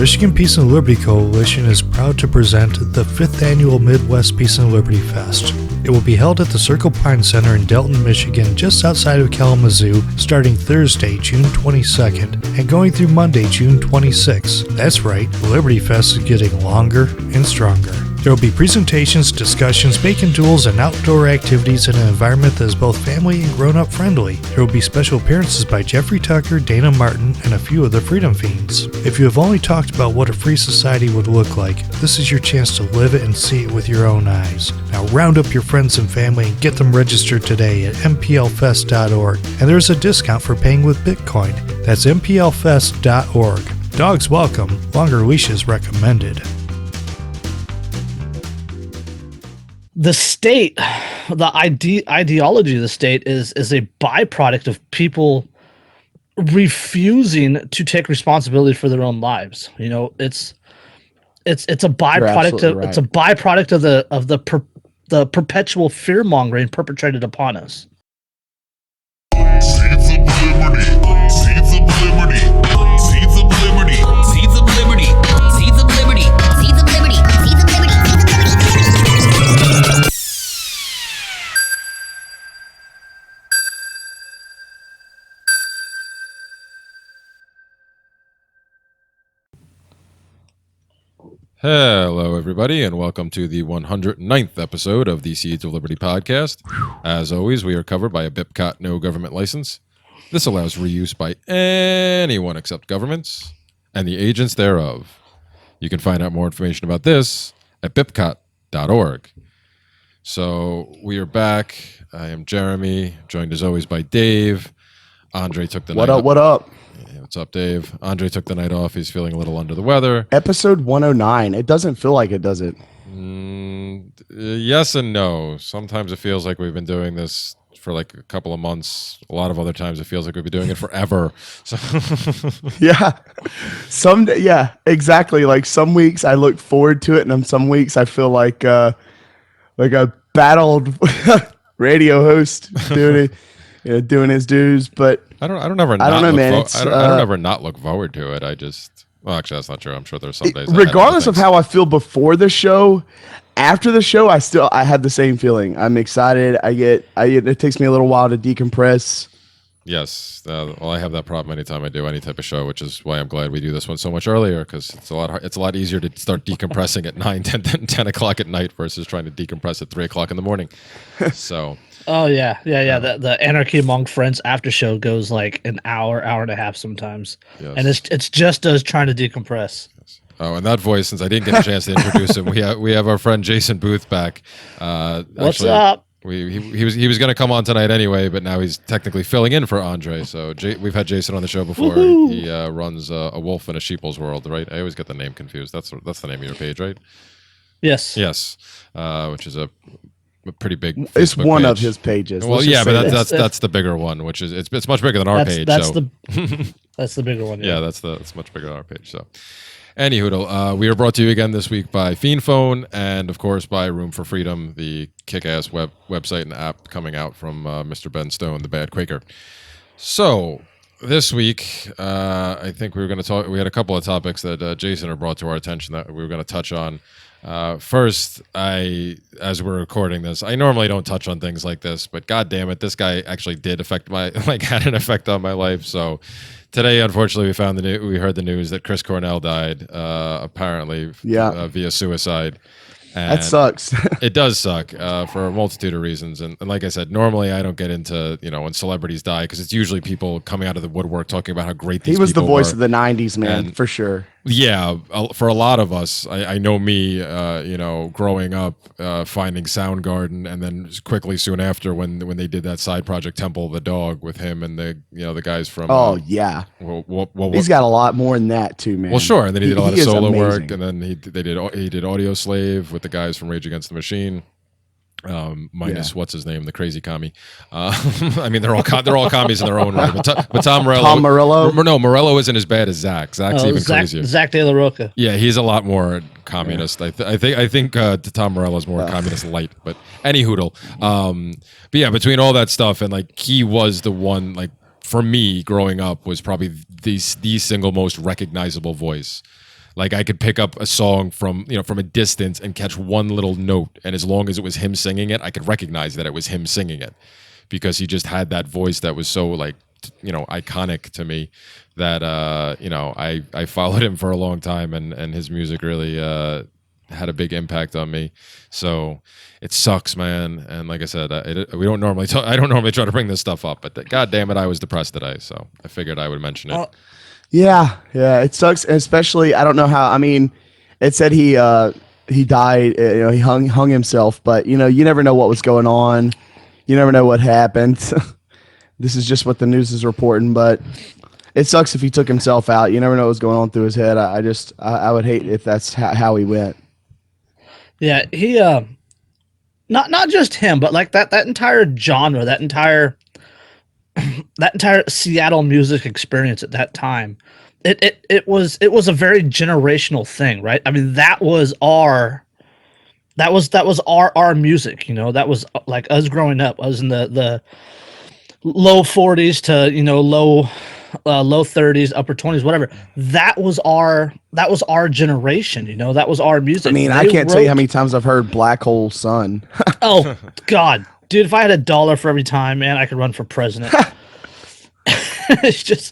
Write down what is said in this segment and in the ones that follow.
Michigan Peace and Liberty Coalition is proud to present the 5th Annual Midwest Peace and Liberty Fest. It will be held at the Circle Pine Center in Delton, Michigan, just outside of Kalamazoo, starting Thursday, June 22nd, and going through Monday, June 26th. That's right, Liberty Fest is getting longer and stronger. There will be presentations, discussions, bacon duels, and outdoor activities in an environment that is both family and grown-up friendly. There will be special appearances by Jeffrey Tucker, Dana Martin, and a few of the Freedom Fiends. If you have only talked about what a free society would look like, this is your chance to live it and see it with your own eyes. Now round up your friends and family and get them registered today at mplfest.org. And there's a discount for paying with Bitcoin. That's mplfest.org. Dogs welcome, longer leashes recommended. The state, the ideology of the state is a byproduct of people refusing to take responsibility for their own lives. You know, it's a byproduct of It's a byproduct of the perpetual fear mongering perpetrated upon us. Seeds of liberty, seeds of liberty, seeds of liberty, seeds of liberty, seeds of liberty, seeds of liberty, seeds of liberty, seeds of liberty. Hello, everybody, and welcome to the 109th episode of the Seeds of Liberty podcast. As always, we are covered by a BIPCOT no government license. This allows reuse by anyone except governments and the agents thereof. You can find out more information about this at bipcot.org. So we are back. I am Jeremy, joined as always by Dave. Andrei took the night off. What up? Yeah, what's up, Dave? Andrei took the night off. He's feeling a little under the weather. Episode 109. It doesn't feel like it, does it? Yes and no. Sometimes it feels like we've been doing this for like a couple of months. A lot of other times it feels like we've been doing it forever. So Yeah. Yeah, exactly. Like some weeks I look forward to it, and then some weeks I feel like a battled radio host doing it, doing his dues. But I don't ever not look forward to it. Well, actually, that's not true. I'm sure there's some days. Regardless of how I feel before the show, after the show, I have the same feeling. I'm excited. It takes me a little while to decompress. Yes. Well, I have that problem anytime I do any type of show, which is why I'm glad we do this one so much earlier, because it's a lot easier to start decompressing at 9, 10 o'clock at night versus trying to decompress at 3 o'clock in the morning. So. Oh yeah. The Anarchy Among Friends after show goes like an hour and a half sometimes, yes. And it's just us trying to decompress. Yes. Oh, and that voice, since I didn't get a chance to introduce him, we have our friend Jason Boothe back. What's up? He was going to come on tonight anyway, but now he's technically filling in for Andrei. So we've had Jason on the show before. Woo-hoo. He runs a wolf in a sheeple's world, right? I always get the name confused. That's the name of your page, right? Yes. Which is a pretty big Facebook It's one page. Of his pages. Well, yeah, but that's the bigger one, which is it's much bigger than our page. That's the bigger one. Yeah, it's much bigger than our page. So, anywho, we are brought to you again this week by FeenPhone and of course by Room for Freedom, the kick-ass website and app coming out from Mr. Ben Stone, the Bad Quaker. So this week, I think we were going to talk. We had a couple of topics that Jason had brought to our attention that we were going to touch on. First, as we're recording this, I normally don't touch on things like this, but God damn it, this guy actually did affect had an effect on my life. So today, unfortunately, we heard the news that Chris Cornell died, apparently via suicide. And that sucks. It does suck for a multitude of reasons. And like I said, normally I don't get into, when celebrities die, because it's usually people coming out of the woodwork talking about how great these people were. He was the voice of the 90s, man, for sure. Yeah, for a lot of us, I know me, growing up, finding Soundgarden, and then quickly soon after when they did that side project Temple of the Dog with him and the guys from. Oh yeah, he's got a lot more than that too, man. Well, sure, and then he did a lot of solo work, and then he did Audio Slave with the guys from Rage Against the Machine. Minus what's his name, the crazy commie. I mean, they're all commies in their own right. But Tom Morello. No, Morello isn't as bad as Zach. Zach's even crazier. Zach De La Roca. Yeah, he's a lot more communist. Yeah. I think Tom Morello is more communist light. But any hoodle. But yeah, between all that stuff and like he was the one like for me growing up was probably the single most recognizable voice Like I could pick up a song from a distance and catch one little note, and as long as it was him singing it, I could recognize that it was him singing it, because he just had that voice that was so like iconic to me that I followed him for a long time, and his music really had a big impact on me. So it sucks, man. And like I said, I don't normally try to bring this stuff up, but God damn it, I was depressed today, so I figured I would mention it. Yeah, it sucks, especially I don't know how. I mean, it said he died. He hung himself, but you never know what was going on. You never know what happened. This is just what the news is reporting, but it sucks if he took himself out. You never know what's going on through his head. I would hate if that's how he went. Yeah, he not just him, but like that entire genre, that entire Seattle music experience at that time. It was a very generational thing, right? I mean, that was our music, that was like us growing up. I was in the low 40s to low 30s, upper 20s, whatever. That was our generation, that was our music. I mean, I can't tell you how many times I've heard Black Hole Sun. Oh God, dude, if I had $1 for every time, man, I could run for president. it's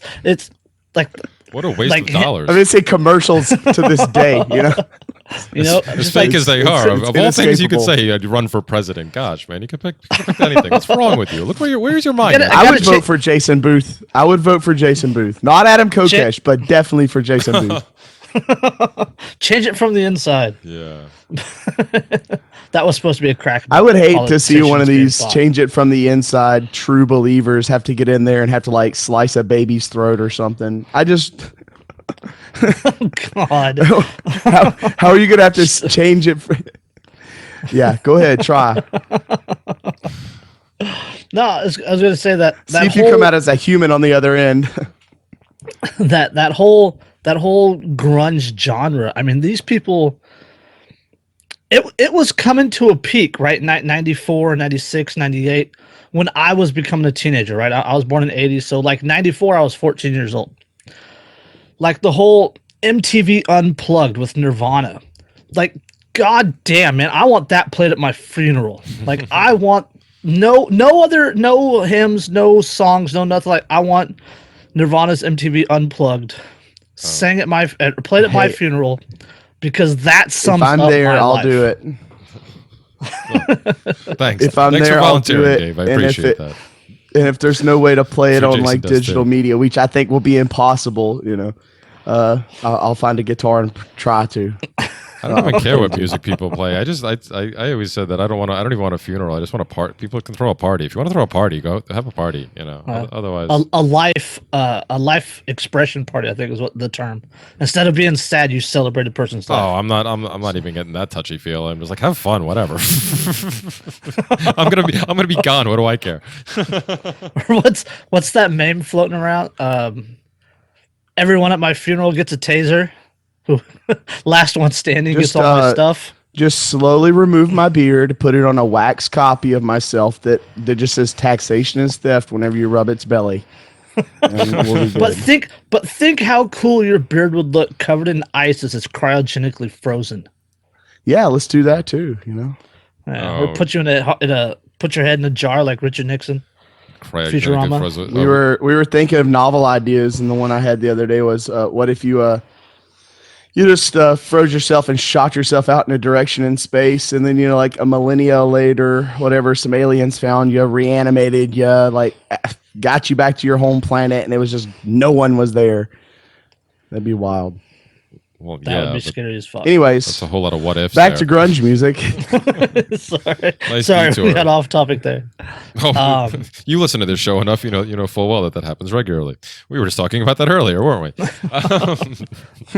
like, what a waste of dollars. I mean, say commercials to this day, as fake as they are. Of all things you could say, I'd run for president. Gosh, man, you could pick anything. What's wrong with you? Look where's your mind? I would vote for Jason Boothe. I would vote for Jason Boothe, not Adam Kokesh, but definitely for Jason Boothe. Change it from the inside. Yeah. That was supposed to be a crack. I would hate to see one of these change it from the inside. True believers have to get in there and have to like slice a baby's throat or something. I just. Oh God. How are you gonna have to change it? Yeah, go ahead, try. No, I was gonna say that. See if you come out as a human on the other end. that whole grunge genre. I mean, these people. It was coming to a peak, right? 94, 96, 98, when I was becoming a teenager, right? I was born in 80, so like 94, I was 14 years old. Like the whole MTV Unplugged with Nirvana. Like, god damn, man, I want that played at my funeral. Like, I want no hymns, no songs, no nothing. Like, I want Nirvana's MTV Unplugged, played at my funeral. Because that sums up my life. If I'm there, I'll do it. Thanks. If I'm Thanks there, for I'll do it. Dave. I appreciate that. And if there's no way to play it on Jason like digital media, which I think will be impossible, I'll find a guitar and try to. I don't even care what music people play. I always said that I don't even want a funeral. I just want a party. People can throw a party. If you want to throw a party, go have a party. Otherwise, a life expression party, I think is what the term. Instead of being sad, you celebrate a person's life. Oh, I'm not even getting that touchy feel. I'm just like, have fun, whatever. I'm gonna be gone. What do I care? What's that meme floating around? Everyone at my funeral gets a taser. Last one standing gets all my stuff. Just slowly remove my beard, put it on a wax copy of myself that just says taxation is theft whenever you rub its belly. We'll but think how cool your beard would look covered in ice as it's cryogenically frozen. Yeah, let's do that too, Or put you put your head in a jar like Richard Nixon. Futurama. We were thinking of novel ideas, and the one I had the other day was what if you just froze yourself and shot yourself out in a direction in space, and then like a millennia later, whatever, some aliens found you, reanimated you, like got you back to your home planet, and it was just no one was there. That'd be wild. Well, that would be scary as fuck. Anyways, that's a whole lot of what ifs. Back to grunge music. Sorry, we got off topic there. You listen to this show enough, you know full well that happens regularly. We were just talking about that earlier, weren't we?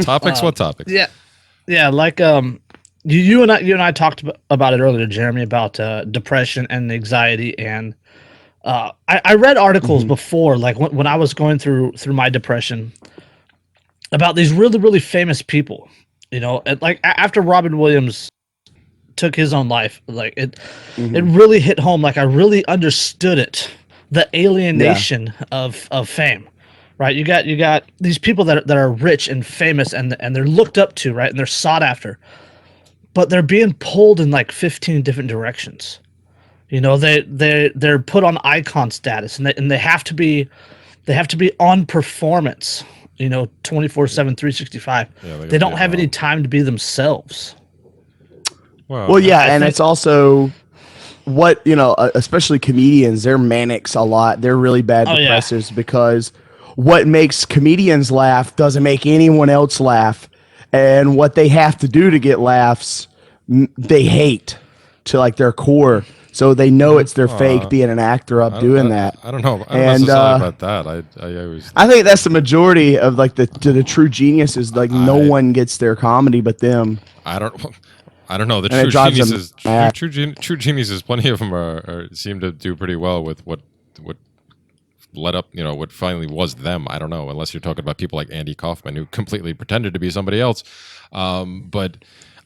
Topics? What topics? Yeah. Like you and I talked about it earlier, Jeremy, about depression and anxiety, and I read articles before, like when I was going through my depression, about these really, really famous people, like after Robin Williams took his own life, like it really hit home. Like I really understood it, the alienation of fame, right? You got these people that are rich and famous and they're looked up to, right? And they're sought after, but they're being pulled in like 15 different directions. You know, they're put on icon status, and they have to be on performance. You know, 24/7, 365. Yeah, they don't have any time to be themselves. Well, yeah, and it's also what, you know, especially comedians, they're manics a lot. They're really bad depressors because what makes comedians laugh doesn't make anyone else laugh. And what they have to do to get laughs, they hate to like their core. So they know it's their fake being an actor up doing that. I don't know. I don't necessarily about that. I think that's the majority of like the true geniuses. Like no one gets their comedy but them. I don't know. The true geniuses, plenty of them seem to do pretty well with what led up, you know, what finally was them. I don't know, unless you're talking about people like Andy Kaufman, who completely pretended to be somebody else. But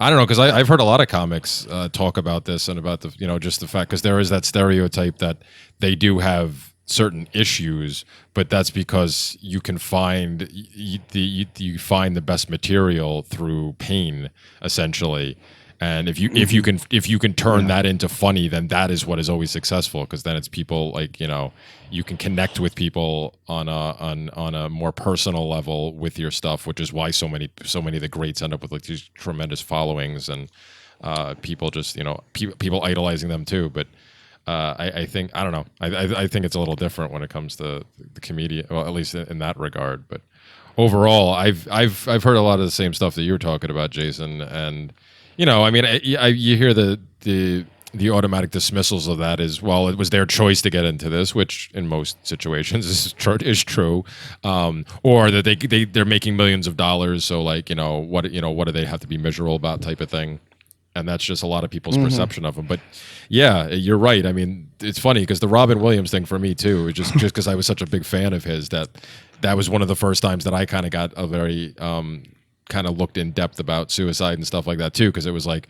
I don't know, because I've heard a lot of comics talk about this and about the, you know, just the fact, because there is that stereotype that they do have certain issues, but that's because you can find you find the best material through pain, essentially. And if you can turn that into funny, then that is what is always successful, because then it's people like, you know, you can connect with people on a more personal level with your stuff, which is why so many of the greats end up with like these tremendous followings and people just, you know, people idolizing them too. But I think, I don't know, I think it's a little different when it comes to the comedian, well, at least in that regard. But overall, I've heard a lot of the same stuff that you were talking about, Jason, and you know, I mean, you hear the automatic dismissals of that as, well, it was their choice to get into this, which in most situations is true, or that they're making millions of dollars, so like, you know, what do they have to be miserable about, type of thing. And that's just a lot of people's perception of them. But yeah, you're right. I mean, it's funny because the Robin Williams thing for me too, just because I was such a big fan of his, that was one of the first times that I kind of got a very kind of looked in depth about suicide and stuff like that too, because it was like,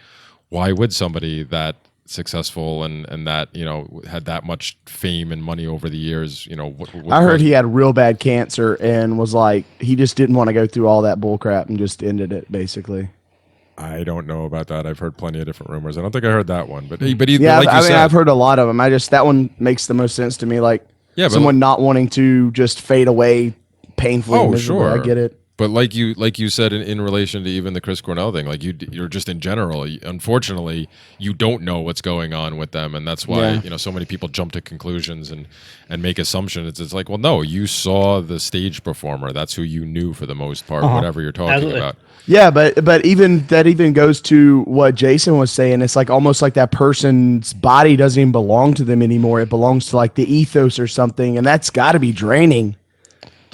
why would somebody that successful and that, you know, had that much fame and money over the years, you know, I heard he had real bad cancer and was like, he just didn't want to go through all that bull crap and just ended it, basically. I don't know about that. I've heard plenty of different rumors. I don't think I heard that one, but yeah, like you said, I've heard a lot of them. That one makes the most sense to me. Like someone not wanting to just fade away painfully. Oh, sure. I get it. But like you said in relation to even the Chris Cornell thing, like you're just in general, unfortunately, you don't know what's going on with them, and that's why you know so many people jump to conclusions and make assumptions. It's like, well, no, you saw the stage performer. That's who you knew for the most part, whatever you're talking about. Yeah, but even that goes to what Jason was saying. It's like almost like that person's body doesn't even belong to them anymore. It belongs to like the ethos or something, and that's got to be draining.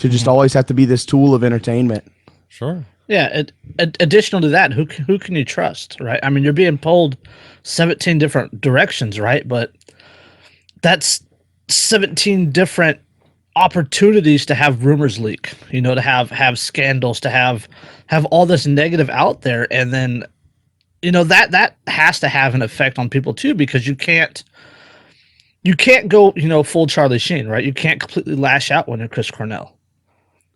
To just always have to be this tool of entertainment. Sure. Yeah. Additional to that, who can you trust, right? I mean, you're being pulled 17 different directions, right? But that's 17 different opportunities to have rumors leak, you know, to have scandals, to have all this negative out there, and then, you know, that has to have an effect on people too, because you can't go, you know, full Charlie Sheen, right? You can't completely lash out when you're Chris Cornell.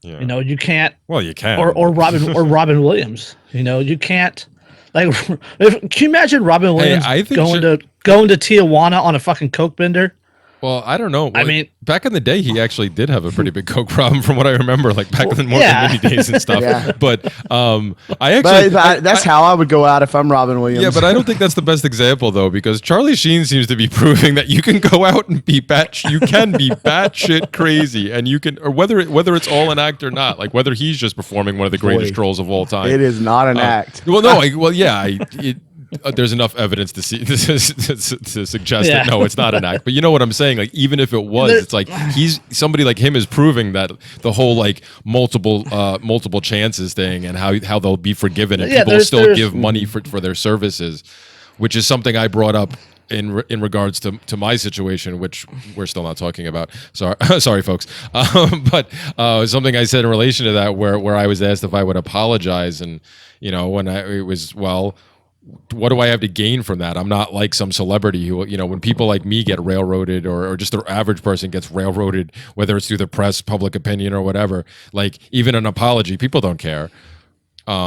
Yeah. You know, you can't. Well, you can. Or Robin Williams. You know, you can't. Like, can you imagine Robin Williams going to Tijuana on a fucking coke bender? Well, I don't know. I mean, back in the day, he actually did have a pretty big coke problem, from what I remember. Like back in the mini days and stuff. Yeah. But that's how I would go out if I'm Robin Williams. Yeah, but I don't think that's the best example though, because Charlie Sheen seems to be proving that you can go out and be batshit crazy, and you can, or whether it's all an act or not, like whether he's just performing one of the greatest roles of all time. It is not an act. Well, no, there's enough evidence to suggest that no, it's not an act. But you know what I'm saying? Like, even if it was, it's like somebody like him is proving that the whole like multiple chances thing, and how they'll be forgiven and people still give money for their services, which is something I brought up in regards to my situation, which we're still not talking about. Sorry, folks. But something I said in relation to that, where I was asked if I would apologize, and you know, when it was, well, what do I have to gain from that? I'm not like some celebrity who, when people like me get railroaded, or just the average person gets railroaded, whether it's through the press, public opinion, or whatever, like even an apology, people don't care.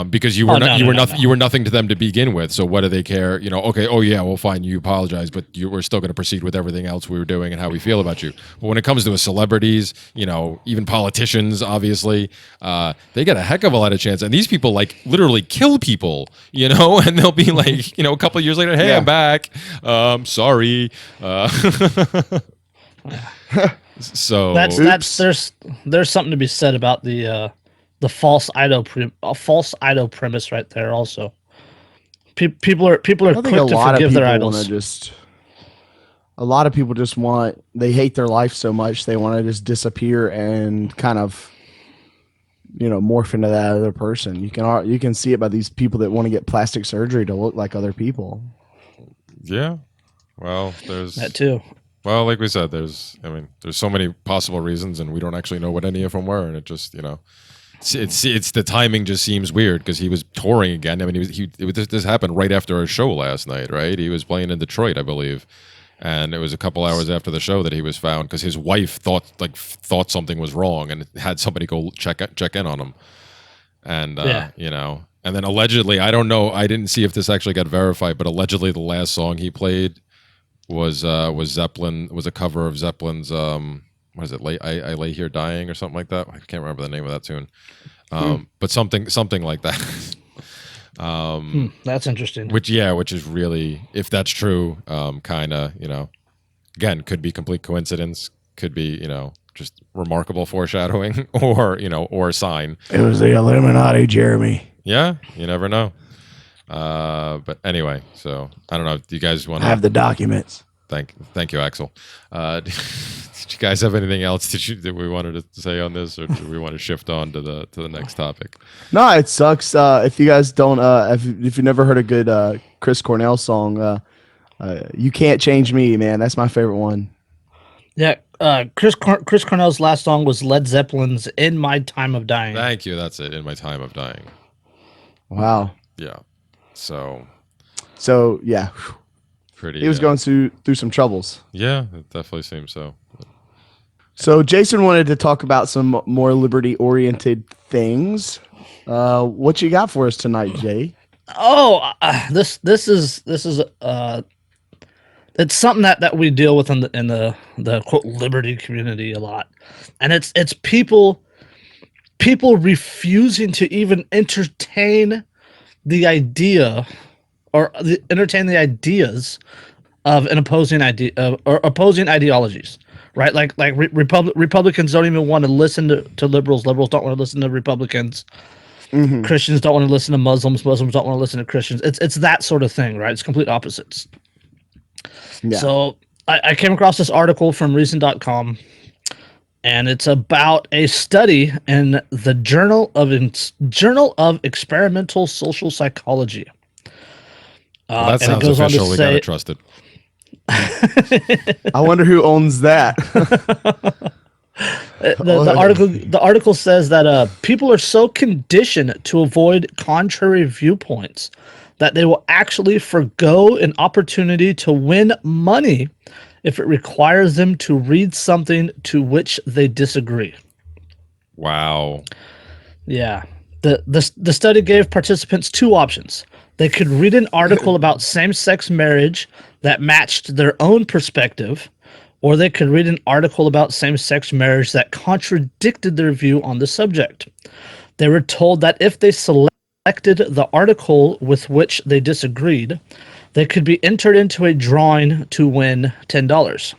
Because you were nothing to them to begin with. So what do they care? Okay, oh yeah, well fine, you apologize, but we're still going to proceed with everything else we were doing and how we feel about you. But when it comes to a celebrities, even politicians, obviously, they get a heck of a lot of chance. And these people like literally kill people, and they'll be like, a couple of years later, hey, I'm back. Sorry. So there's something to be said about the false idol premise right there. Also, people are quick to forgive their idols. A lot of people just they hate their life so much they want to just disappear and kind of morph into that other person. You can see it by these people that want to get plastic surgery to look like other people. Yeah, well, there's that too. Well, like we said, there's so many possible reasons, and we don't actually know what any of them were, and it just It's the timing just seems weird because he was touring again. I mean, this happened right after our show last night, right? He was playing in Detroit, I believe, and it was a couple hours after the show that he was found because his wife thought something was wrong and had somebody go check in on him, and and then allegedly, I don't know, I didn't see if this actually got verified, but allegedly the last song he played was Zeppelin, was a cover of Zeppelin's what is it? I lay here dying or something like that. I can't remember the name of that tune, but something like that. That's interesting. Which is really, if that's true, kind of again, could be complete coincidence, could be just remarkable foreshadowing, or or a sign. It was the Illuminati, Jeremy. Yeah, you never know. But anyway, so I don't know. Do you guys want to have the documents? Thank you, Axel. Did you guys have anything else that we wanted to say on this, or do we want to shift on to the next topic? No, it sucks. If you guys don't, if you've never heard a good Chris Cornell song, "You Can't Change Me," man, that's my favorite one. Yeah, Chris Cornell's last song was Led Zeppelin's "In My Time of Dying." Thank you. That's it. In My Time of Dying. Wow. Yeah. So yeah. Pretty. He was going through some troubles. Yeah, it definitely seems so. So Jason wanted to talk about some more liberty-oriented things. What you got for us tonight, Jay? Oh, this is it's something that we deal with in the quote liberty community a lot, and it's people refusing to even entertain the idea or entertain the ideas of an opposing idea or opposing ideologies. Right, like Republicans don't even want to listen to liberals. Liberals don't want to listen to Republicans. Mm-hmm. Christians don't want to listen to Muslims. Muslims don't want to listen to Christians. It's that sort of thing, right? It's complete opposites. Yeah. So I came across this article from Reason.com, and it's about a study in the Journal of Experimental Social Psychology. Well, that sounds official. We gotta trust it. I wonder who owns that. The article says that people are so conditioned to avoid contrary viewpoints that they will actually forgo an opportunity to win money if it requires them to read something to which they disagree. Wow. Yeah. The study gave participants two options. They could read an article about same-sex marriage that matched their own perspective, or they could read an article about same-sex marriage that contradicted their view on the subject. They were told that if they selected the article with which they disagreed, they could be entered into a drawing to win $10.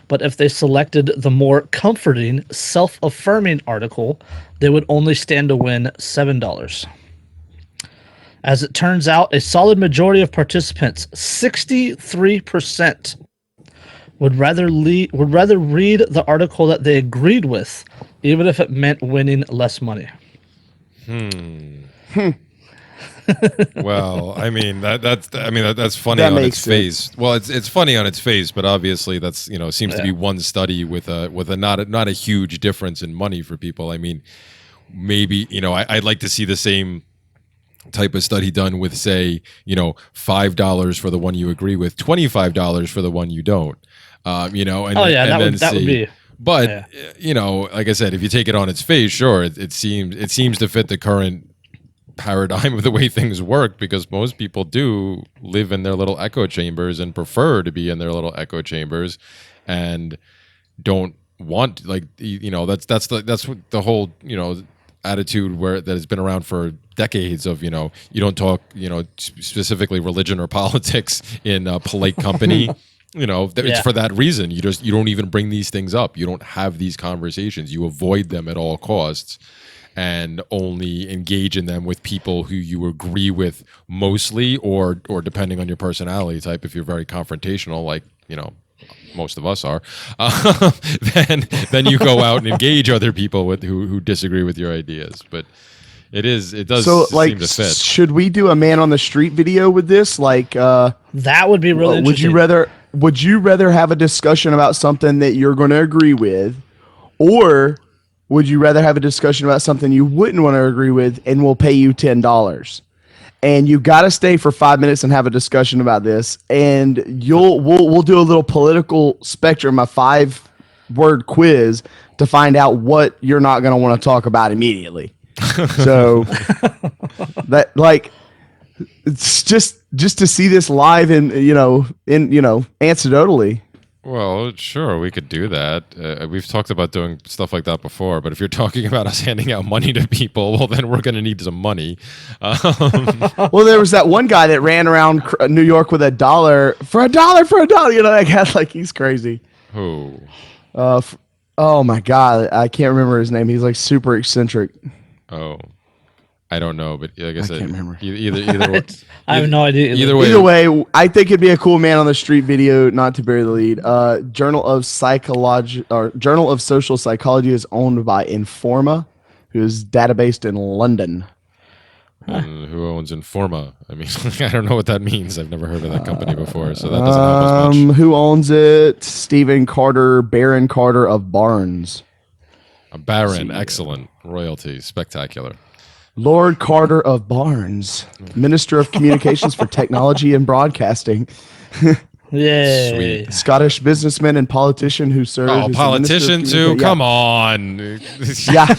But if they selected the more comforting, self-affirming article, they would only stand to win $7. As it turns out, a solid majority of participants, 63%, would rather read the article that they agreed with, even if it meant winning less money. Well, I mean that's funny on its face. Well, it's funny on its face, but obviously that's seems to be one study with a not a huge difference in money for people. I mean, maybe I'd like to see the same type of study done with, say, $5 for the one you agree with, $25 for the one you don't. And that would be. But like I said, if you take it on its face, sure, it seems to fit the current paradigm of the way things work, because most people do live in their little echo chambers and prefer to be in their little echo chambers, and don't want that's what the whole attitude that has been around for decades of you don't talk specifically religion or politics in a polite company. It's for that reason. You don't even bring these things up. You don't have these conversations. You avoid them at all costs, and only engage in them with people who you agree with mostly, or depending on your personality type, if you're very confrontational, like most of us are, then you go out and engage other people who disagree with your ideas. But it does seem to fit. Should we do a man on the street video with this? That would be really interesting. Would you rather have a discussion about something that you're going to agree with, or would you rather have a discussion about something you wouldn't want to agree with and we'll pay you $10? And you got to stay for 5 minutes and have a discussion about this. And we'll do a little political spectrum, a 5-word quiz to find out what you're not going to want to talk about immediately. So it's just to see this live and anecdotally. Well, sure, we could do that. We've talked about doing stuff like that before, but if you're talking about us handing out money to people, well, then we're going to need some money. Well, there was that one guy that ran around New York with $1 for $1. That guy, he's crazy. Who? Oh my God, I can't remember his name. He's super eccentric. Oh, I don't know, but like I said, can't remember. Either way, I have no idea. Either way, I think it'd be a cool man on the street video. Not to bury the lead. Journal of Social Psychology is owned by Informa, who is databased in London. And who owns Informa? I mean, I don't know what that means. I've never heard of that company before, so that doesn't help us much. Who owns it? Stephen Carter, Baron Carter of Barnes. A baron, excellent. Royalty, spectacular. Lord Carter of Barnes, Minister of Communications for Technology and Broadcasting. Yay. Sweet. Scottish businessman and politician who served as politician too? Come on. Yeah.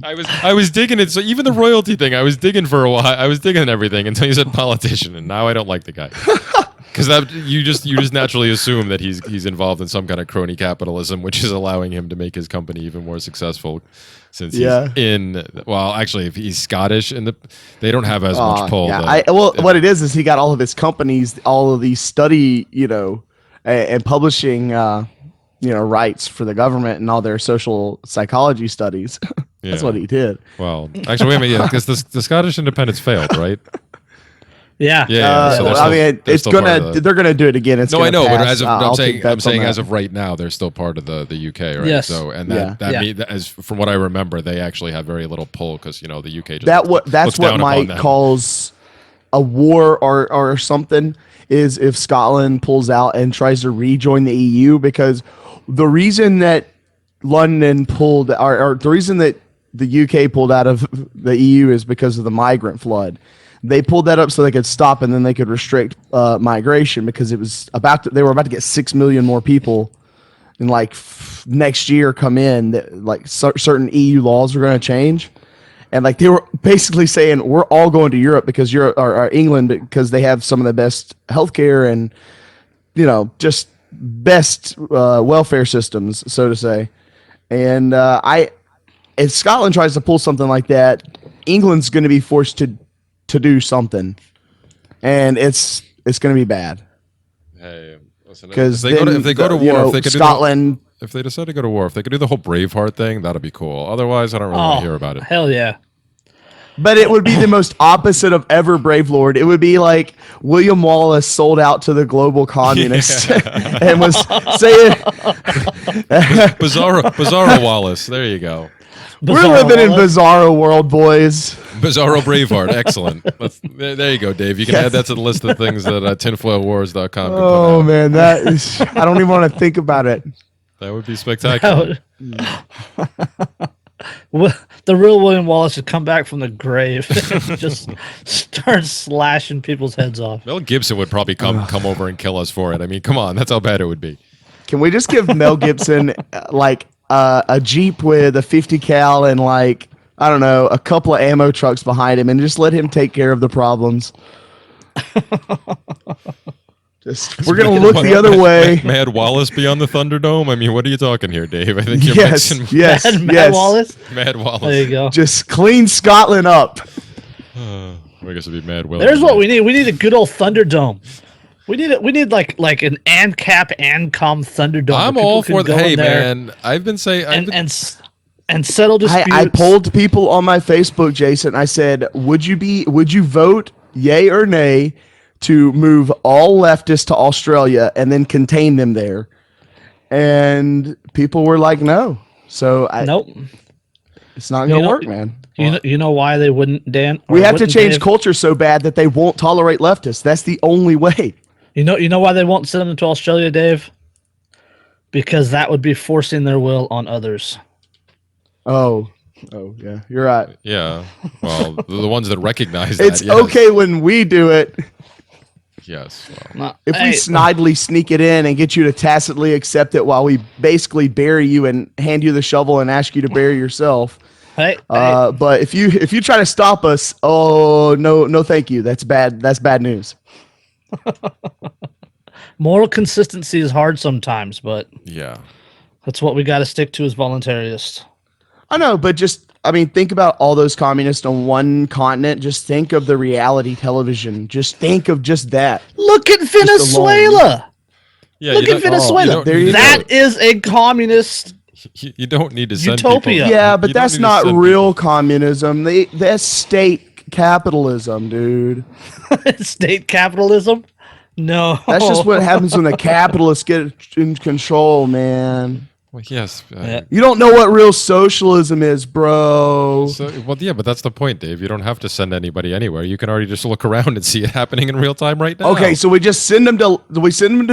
I was digging it. So even the royalty thing, I was digging for a while. I was digging everything until you said politician, and now I don't like the guy. Because you just naturally assume that he's involved in some kind of crony capitalism, which is allowing him to make his company even more successful. Since he's actually, if he's Scottish, and they don't have as much pull. Yeah. What it is he got all of his companies, all of these study, and publishing, rights for the government and all their social psychology studies. That's what he did. Well, actually, wait a minute, because the Scottish independence failed, right? Yeah. So they're gonna do it again. I know, pass. But I'm saying as of right now, they're still part of the UK, right? Yes. So, and as from what I remember, they actually have very little pull because the UK just that's what Mike calls a war or something. Is if Scotland pulls out and tries to rejoin the EU, because the reason that London pulled, or the reason that the UK pulled out of the EU is because of the migrant flood. They pulled that up so they could stop, and then they could restrict migration, because it was they were about to get 6 million more people, and next year come in. That certain EU laws were going to change, and they were basically saying we're all going to Europe because or England, because they have some of the best healthcare and just best welfare systems, so to say. And if Scotland tries to pull something like that, England's going to be forced to do something, and it's going to be bad. Hey, listen, because if they go to war, if they could Scotland, if they decide to go to war, if they could do the whole Braveheart thing, that'd be cool. Otherwise, I don't really want to hear about it. Hell yeah. But it would be the most opposite of ever Brave Lord. It would be like William Wallace sold out to the global communists and was saying Bizarro Wallace. There you go. We're living in Bizarro world, boys. Bizarro Braveheart, excellent. There you go, Dave. You can add that to the list of things that tinfoilwars.com. Oh man, that is. I don't even want to think about it. That would be spectacular. the real William Wallace should come back from the grave and just start slashing people's heads off. Mel Gibson would probably come over and kill us for it. I mean, come on, that's how bad it would be. Can we just give Mel Gibson like a Jeep with a 50 cal and like, I don't know, a couple of ammo trucks behind him and just let him take care of the problems? We're going to look the other way. Mad Wallace be on the Thunderdome? I mean, what are you talking here, Dave? I think you're yes, mixing yes, Mad yes. Wallace. Mad Wallace. There you go. Just clean Scotland up. I guess it'd be Mad Will. There's what we need. We need a good old Thunderdome. We need like an ANCAP ANCOM Thunderdome. I'm all for that. Hey, man, I've been saying... And settle disputes. I polled people on my Facebook, Jason. I said, would you vote yay or nay to move all leftists to Australia and then contain them there? And people were like, no. So nope. It's not going to work, man. You know why they wouldn't, Dan? We have to change culture so bad that they won't tolerate leftists. That's the only way. You know why they won't send them to Australia, Dave? Because that would be forcing their will on others. Oh, yeah, you're right. Yeah, well, the ones that recognize that. It's okay when we do it. Yes. If we snidely sneak it in and get you to tacitly accept it while we basically bury you and hand you the shovel and ask you to bury yourself. But if you try to stop us, oh no, thank you. That's bad. That's bad news. Moral consistency is hard sometimes, but yeah, that's what we got to stick to as voluntarists. I know, but think about all those communists on one continent. Just think of the reality television. Just think of just that. Look at Venezuela. Yeah, Look at Venezuela. That is a communist. You don't need to send utopia. people. Yeah, but that's not real communism. That's state capitalism, dude. State capitalism? No. That's just what happens when the capitalists get in control, man. Well, yes. You don't know what real socialism is, bro. But that's the point, Dave. You don't have to send anybody anywhere. You can already just look around and see it happening in real time right now. Okay, so we just send them to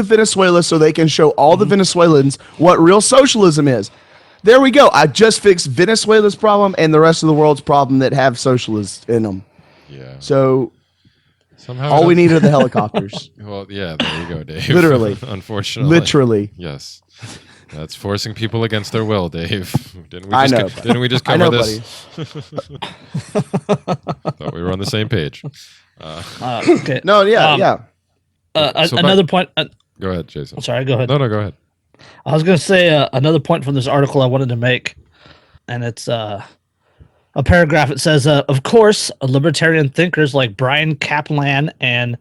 Venezuela so they can show all the Venezuelans what real socialism is. There we go. I just fixed Venezuela's problem and the rest of the world's problem that have socialists in them. Yeah. So somehow all we need are the helicopters. Well, yeah, there you go, Dave. Literally. Unfortunately. Literally. Yes. That's forcing people against their will, Dave. Didn't we just I cover know, this? Thought we were on the same page. Okay. No, yeah. Another point. Go ahead, Jason. Sorry, go ahead. No, go ahead. I was going to say another point from this article I wanted to make, and it's a paragraph. It says, of course, libertarian thinkers like Brian Kaplan and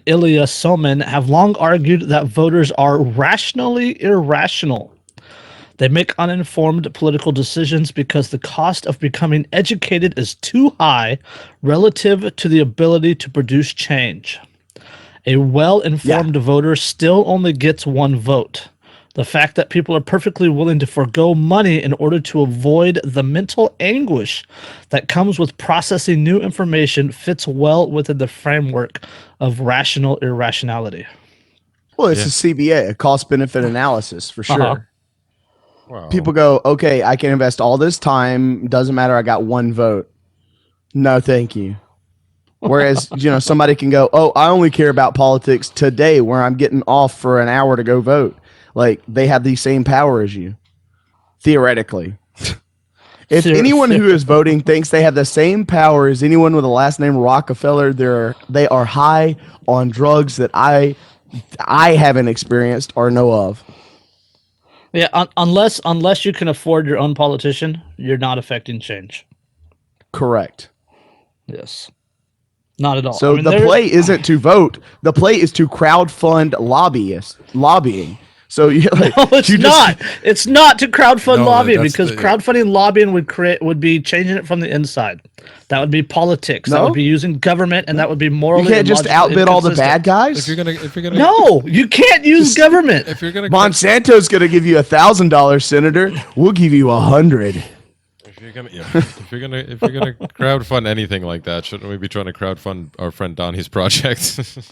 Ilya Somin have long argued that voters are rationally irrational. They make uninformed political decisions because the cost of becoming educated is too high relative to the ability to produce change. A well-informed voter still only gets one vote. The fact that people are perfectly willing to forego money in order to avoid the mental anguish that comes with processing new information fits well within the framework of rational irrationality. Well, it's a CBA, a cost-benefit analysis, for sure. Uh-huh. Wow. People go, okay, I can invest all this time. Doesn't matter. I got one vote. No, thank you. Whereas, somebody can go, oh, I only care about politics today where I'm getting off for an hour to go vote. Like, they have the same power as you, theoretically. If anyone who is voting thinks they have the same power as anyone with the last name Rockefeller, they are high on drugs that I haven't experienced or know of. Yeah, unless you can afford your own politician, you're not affecting change. Correct. Yes. Not at all. So the play isn't to vote. The play is to crowdfund lobbying. So no, it's not. It's not to crowdfund lobbying because crowdfunding lobbying would be changing it from the inside. That would be politics. No? That would be using government, and that would be morally. You can't just outbid all the bad guys. If you're gonna, no, you can't use government. If you're gonna, Monsanto's gonna give you $1,000, Senator. We'll give you 100. If you're gonna crowdfund anything like that, shouldn't we be trying to crowdfund our friend Donnie's project?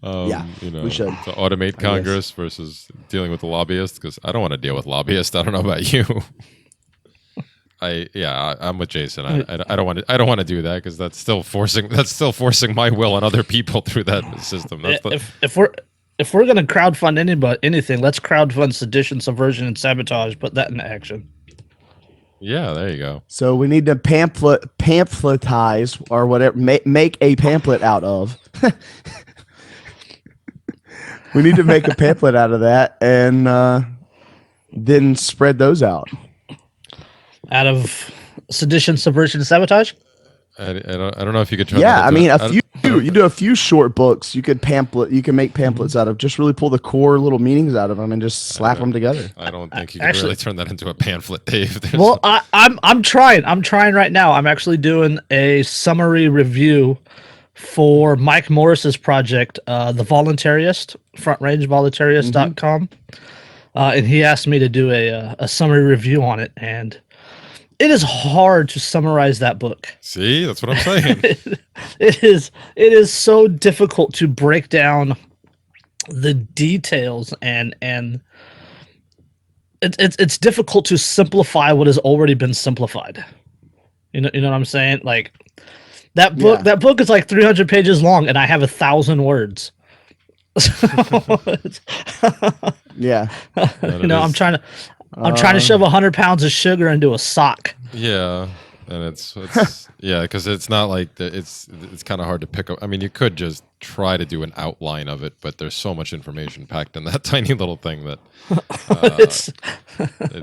We should. To automate Congress versus dealing with the lobbyists, because I don't want to deal with lobbyists. I don't know about you. I'm with Jason. I don't want to do that because that's still forcing my will on other people through that system. If we're gonna crowdfund anything, let's crowdfund sedition, subversion, and sabotage. Put that into action. Yeah, there you go. So we need to pamphlet,tize or whatever, make a pamphlet out of. We need to make a pamphlet out of that and then spread those out. Out of sedition, subversion, and sabotage? I don't know if you could try. Yeah, I mean, you do a few short books. You can make pamphlets out of. Just really pull the core little meanings out of them and just slap them together. I don't think you can really turn that into a pamphlet, Dave. Well, I'm trying. I'm trying right now. I'm actually doing a summary review for Mike Morris's project, the Voluntarist, frontrangevoluntarist.com. And he asked me to do a summary review on it, and it is hard to summarize that book. See, that's what I'm saying. It is so difficult to break down the details, and it's difficult to simplify what has already been simplified. You know what I'm saying? Like that book is like 300 pages long, and I have 1,000 words. Yeah. I'm trying to shove 100 pounds of sugar into a sock. Yeah, and it's because it's not like it's kind of hard to pick up. I mean, you could just try to do an outline of it, but there's so much information packed in that tiny little thing that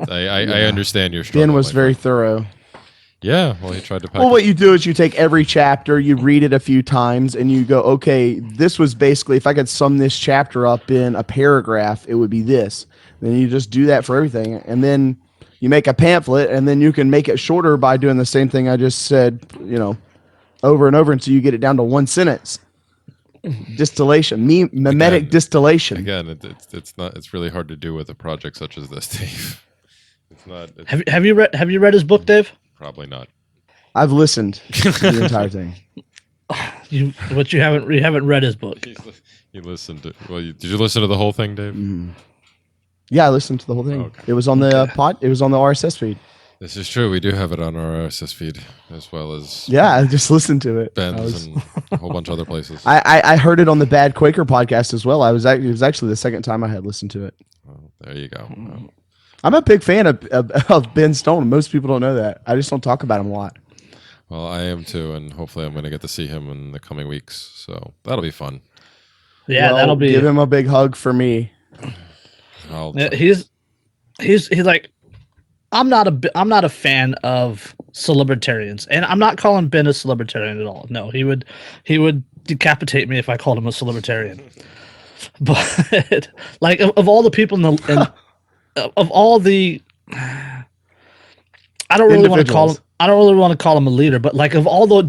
I understand your struggle. Ben was very thorough. Yeah, well, he tried to pack. Well, what you do is you take every chapter, you read it a few times, and you go, okay, this was basically, if I could sum this chapter up in a paragraph, it would be this. Then you just do that for everything, and then you make a pamphlet, and then you can make it shorter by doing the same thing I just said, over and over until you get it down to one sentence. Distillation, mimetic distillation. Again, it's really hard to do with a project such as this, Dave. It's not. Have you read his book, Dave? Probably not. I've listened to the entire thing. You haven't read his book. You listened to. Well, did you listen to the whole thing, Dave? Mm. Yeah, I listened to the whole thing. Okay. It was on the It was on the RSS feed. This is true. We do have it on our RSS feed as well as. Yeah, I just listened to it. Ben's and a whole bunch of other places. I heard it on the Bad Quaker podcast as well. It was actually the second time I had listened to it. Well, there you go. I'm a big fan of Ben Stone. Most people don't know that. I just don't talk about him a lot. Well, I am too, and hopefully I'm going to get to see him in the coming weeks. So that'll be fun. Yeah, that'll be. Give him a big hug for me. He's like, I'm not a fan of celebritarians, and I'm not calling Ben a celebritarian at all. No, he would decapitate me if I called him a celebritarian. But like of all the people of all the, I don't really want to call him a leader, but like of all the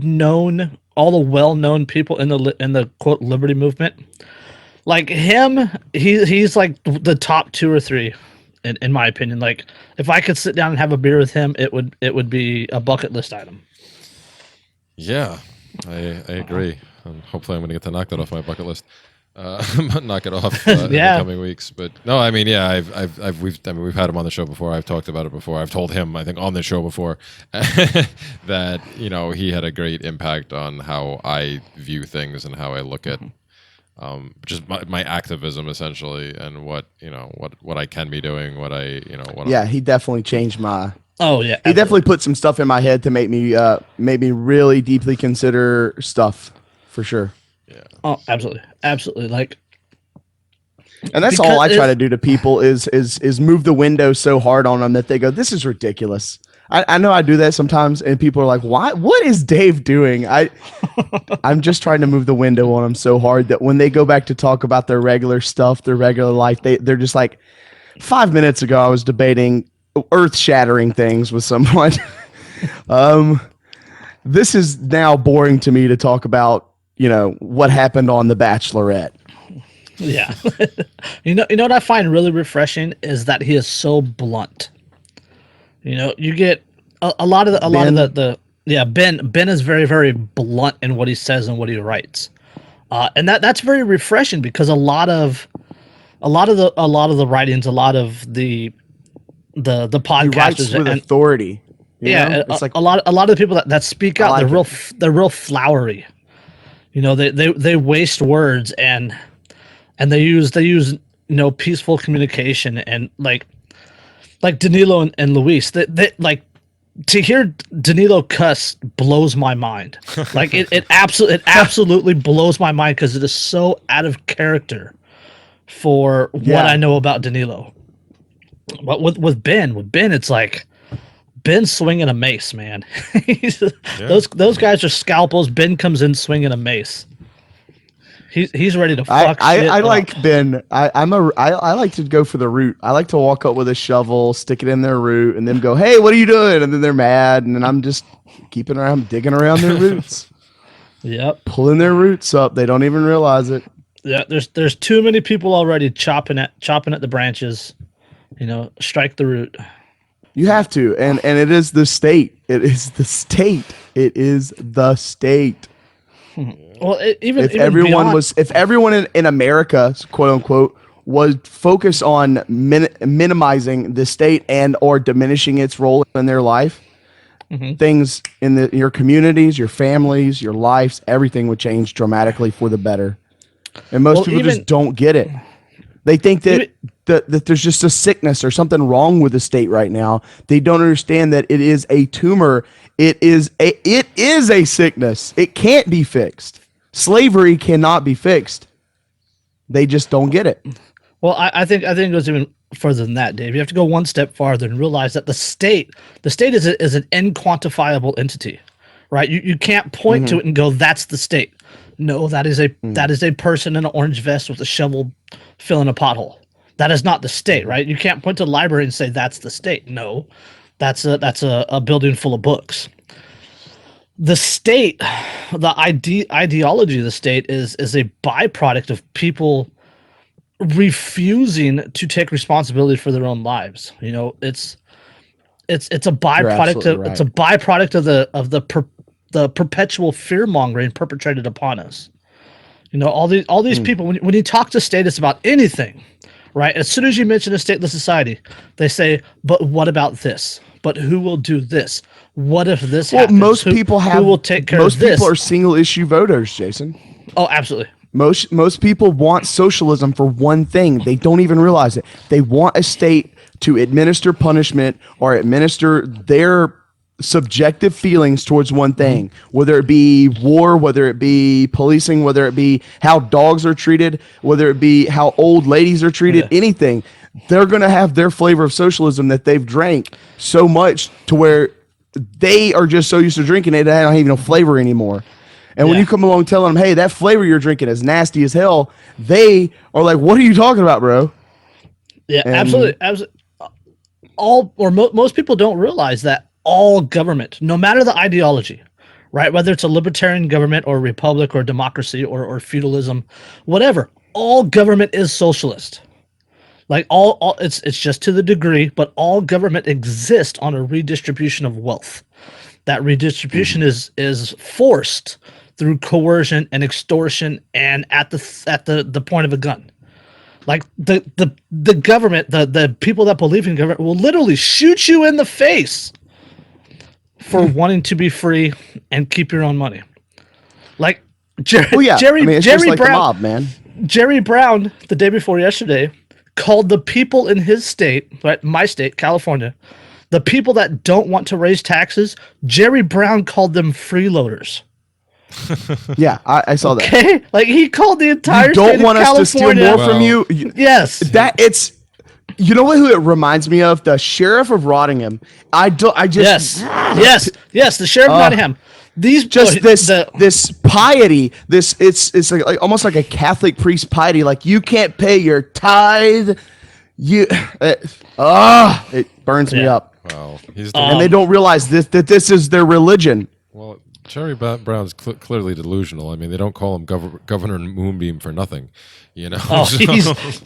well-known people in the quote liberty movement, like him, he's like the top 2 or 3 in my opinion. Like if I could sit down and have a beer with him, it would be a bucket list item. Yeah, I agree. And hopefully I'm going to get to knock that off my bucket list. Knock it off in the coming weeks. But no, I mean, yeah, we've had him on the show before. I've talked about it before. I've told him, I think, on the show before that he had a great impact on how I view things and how I look at just my activism essentially, and what I can be doing, he definitely changed my. Oh yeah, he definitely put some stuff in my head to make me really deeply consider stuff for sure. Yeah. Oh, absolutely. Like, and that's all I try to do to people is move the window so hard on them that they go, "This is ridiculous." I know I do that sometimes, and people are like, "Why? What is Dave doing?" I'm just trying to move the window on them so hard that when they go back to talk about their regular stuff, their regular life, they're just like, 5 minutes ago I was debating earth-shattering things with someone. This is now boring to me to talk about. What happened on The Bachelorette. Yeah. you know what I find really refreshing is that he is so blunt. You get a lot of the Ben is very, very blunt in what he says and what he writes. And that's very refreshing because a lot of the writings, a lot of the podcasters he writes with authority. You Yeah, know? It's like a lot of the people that speak out, like they're real flowery. You know, they waste words and they use peaceful communication and like Danilo and Luis. They like to hear Danilo cuss blows my mind. Like it absolutely blows my mind because it is so out of character for what I know about Danilo. But with Ben, it's like Ben swinging a mace, man. Those guys are scalpels. Ben comes in swinging a mace. He's ready to fuck shit I up. like Ben. I like to go for the root. I like to walk up with a shovel, stick it in their root, and then go, "Hey, what are you doing?" And then they're mad, and then I'm just digging around their roots. Yep. Pulling their roots up. They don't even realize it. Yeah, there's too many people already chopping at the branches. You know, strike the root. You have to, and it is the state. It is the state. It is the state. Well, If everyone in America, quote unquote, was focused on minimizing the state and or diminishing its role in their life, things in your communities, your families, your lives, everything would change dramatically for the better. And most people just don't get it. They think that there's just a sickness or something wrong with the state right now. They don't understand that it is a tumor. It is a sickness. It can't be fixed. Slavery cannot be fixed. They just don't get it. Well, I think it goes even further than that, Dave. You have to go one step farther and realize that the state is an inquantifiable entity, right? You can't point to it and go, "That's the state." No, that is a person in an orange vest with a shovel filling a pothole. That is not the state, right? You can't point to the library and say that's the state. No, that's a building full of books. The state, the ideology of the state is a byproduct of people refusing to take responsibility for their own lives. You know, it's a byproduct of right. It's a byproduct of the perpetual fear mongering perpetrated upon us. You know, all these people, when you talk to statists about anything, right? As soon as you mention a stateless society, they say, "But what about this? But who will do this? What if this happens? Most people who will take care of this?" Most people are single issue voters, Jason. Oh, absolutely. Most people want socialism for one thing. They don't even realize it. They want a state to administer punishment or administer their subjective feelings towards one thing, whether it be war, whether it be policing, whether it be how dogs are treated, whether it be how old ladies are treated, anything. They're going to have their flavor of socialism that they've drank so much to where they are just so used to drinking it, they don't have no flavor anymore. And when you come along telling them, "Hey, that flavor you're drinking is nasty as hell," they are like, "What are you talking about, bro?" Yeah, absolutely. Most people don't realize that all government, no matter the ideology, right? Whether it's a libertarian government or a republic or democracy or feudalism, whatever, all government is socialist. Like all it's just to the degree, but all government exists on a redistribution of wealth. That redistribution is forced through coercion and extortion and at the point of a gun. Like the government, the people that believe in government will literally shoot you in the face for wanting to be free and keep your own money. Like Jerry like Brown, the mob, man. Jerry Brown, the day before yesterday, called the people in his state, right, my state, California, the people that don't want to raise taxes, Jerry Brown called them freeloaders. Yeah, I saw that. Okay, like he called the entire You state don't want of us to steal California. more from you. Yes, That it's. You know who it reminds me of? The sheriff of Rottingham. Yes, the sheriff of Nottingham. These this piety, it's like almost like a Catholic priest piety. Like, you can't pay your tithe. It burns me up. Wow, And they don't realize that this is their religion. Well, Jerry Brown's clearly delusional. I mean, they don't call him Governor Moonbeam for nothing, you know. Oh,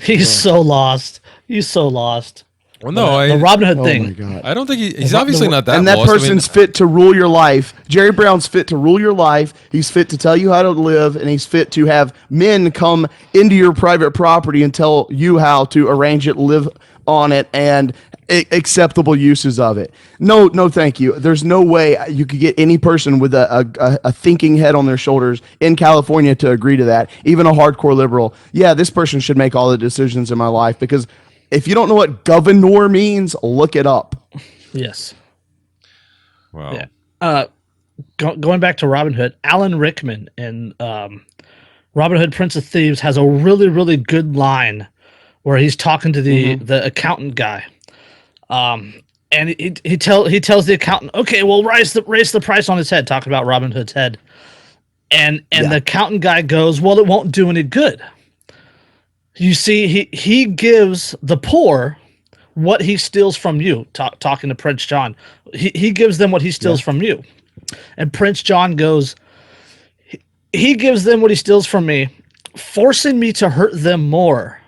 he's so lost. He's so lost. Well, no, the Robin Hood thing. Oh my God. I don't think he's obviously not that. And that lost. person's fit to rule your life. Jerry Brown's fit to rule your life. He's fit to tell you how to live, and he's fit to have men come into your private property and tell you how to arrange it, live on it, and acceptable uses of it. No, thank you. There's no way you could get any person with a thinking head on their shoulders in California to agree to that. Even a hardcore liberal. Yeah, this person should make all the decisions in my life, because if you don't know what governor means, look it up. Yes. Wow. Yeah. Going back to Robin Hood, Alan Rickman in Robin Hood, Prince of Thieves has a really, really good line where he's talking to the accountant guy. And he tells the accountant, okay, well, raise the price on his head, talking about Robin Hood's head. And the accountant guy goes, well, it won't do any good. You see, he gives the poor what he steals from you, talking to Prince John. He gives them what he steals from you. And Prince John goes, he gives them what he steals from me, forcing me to hurt them more,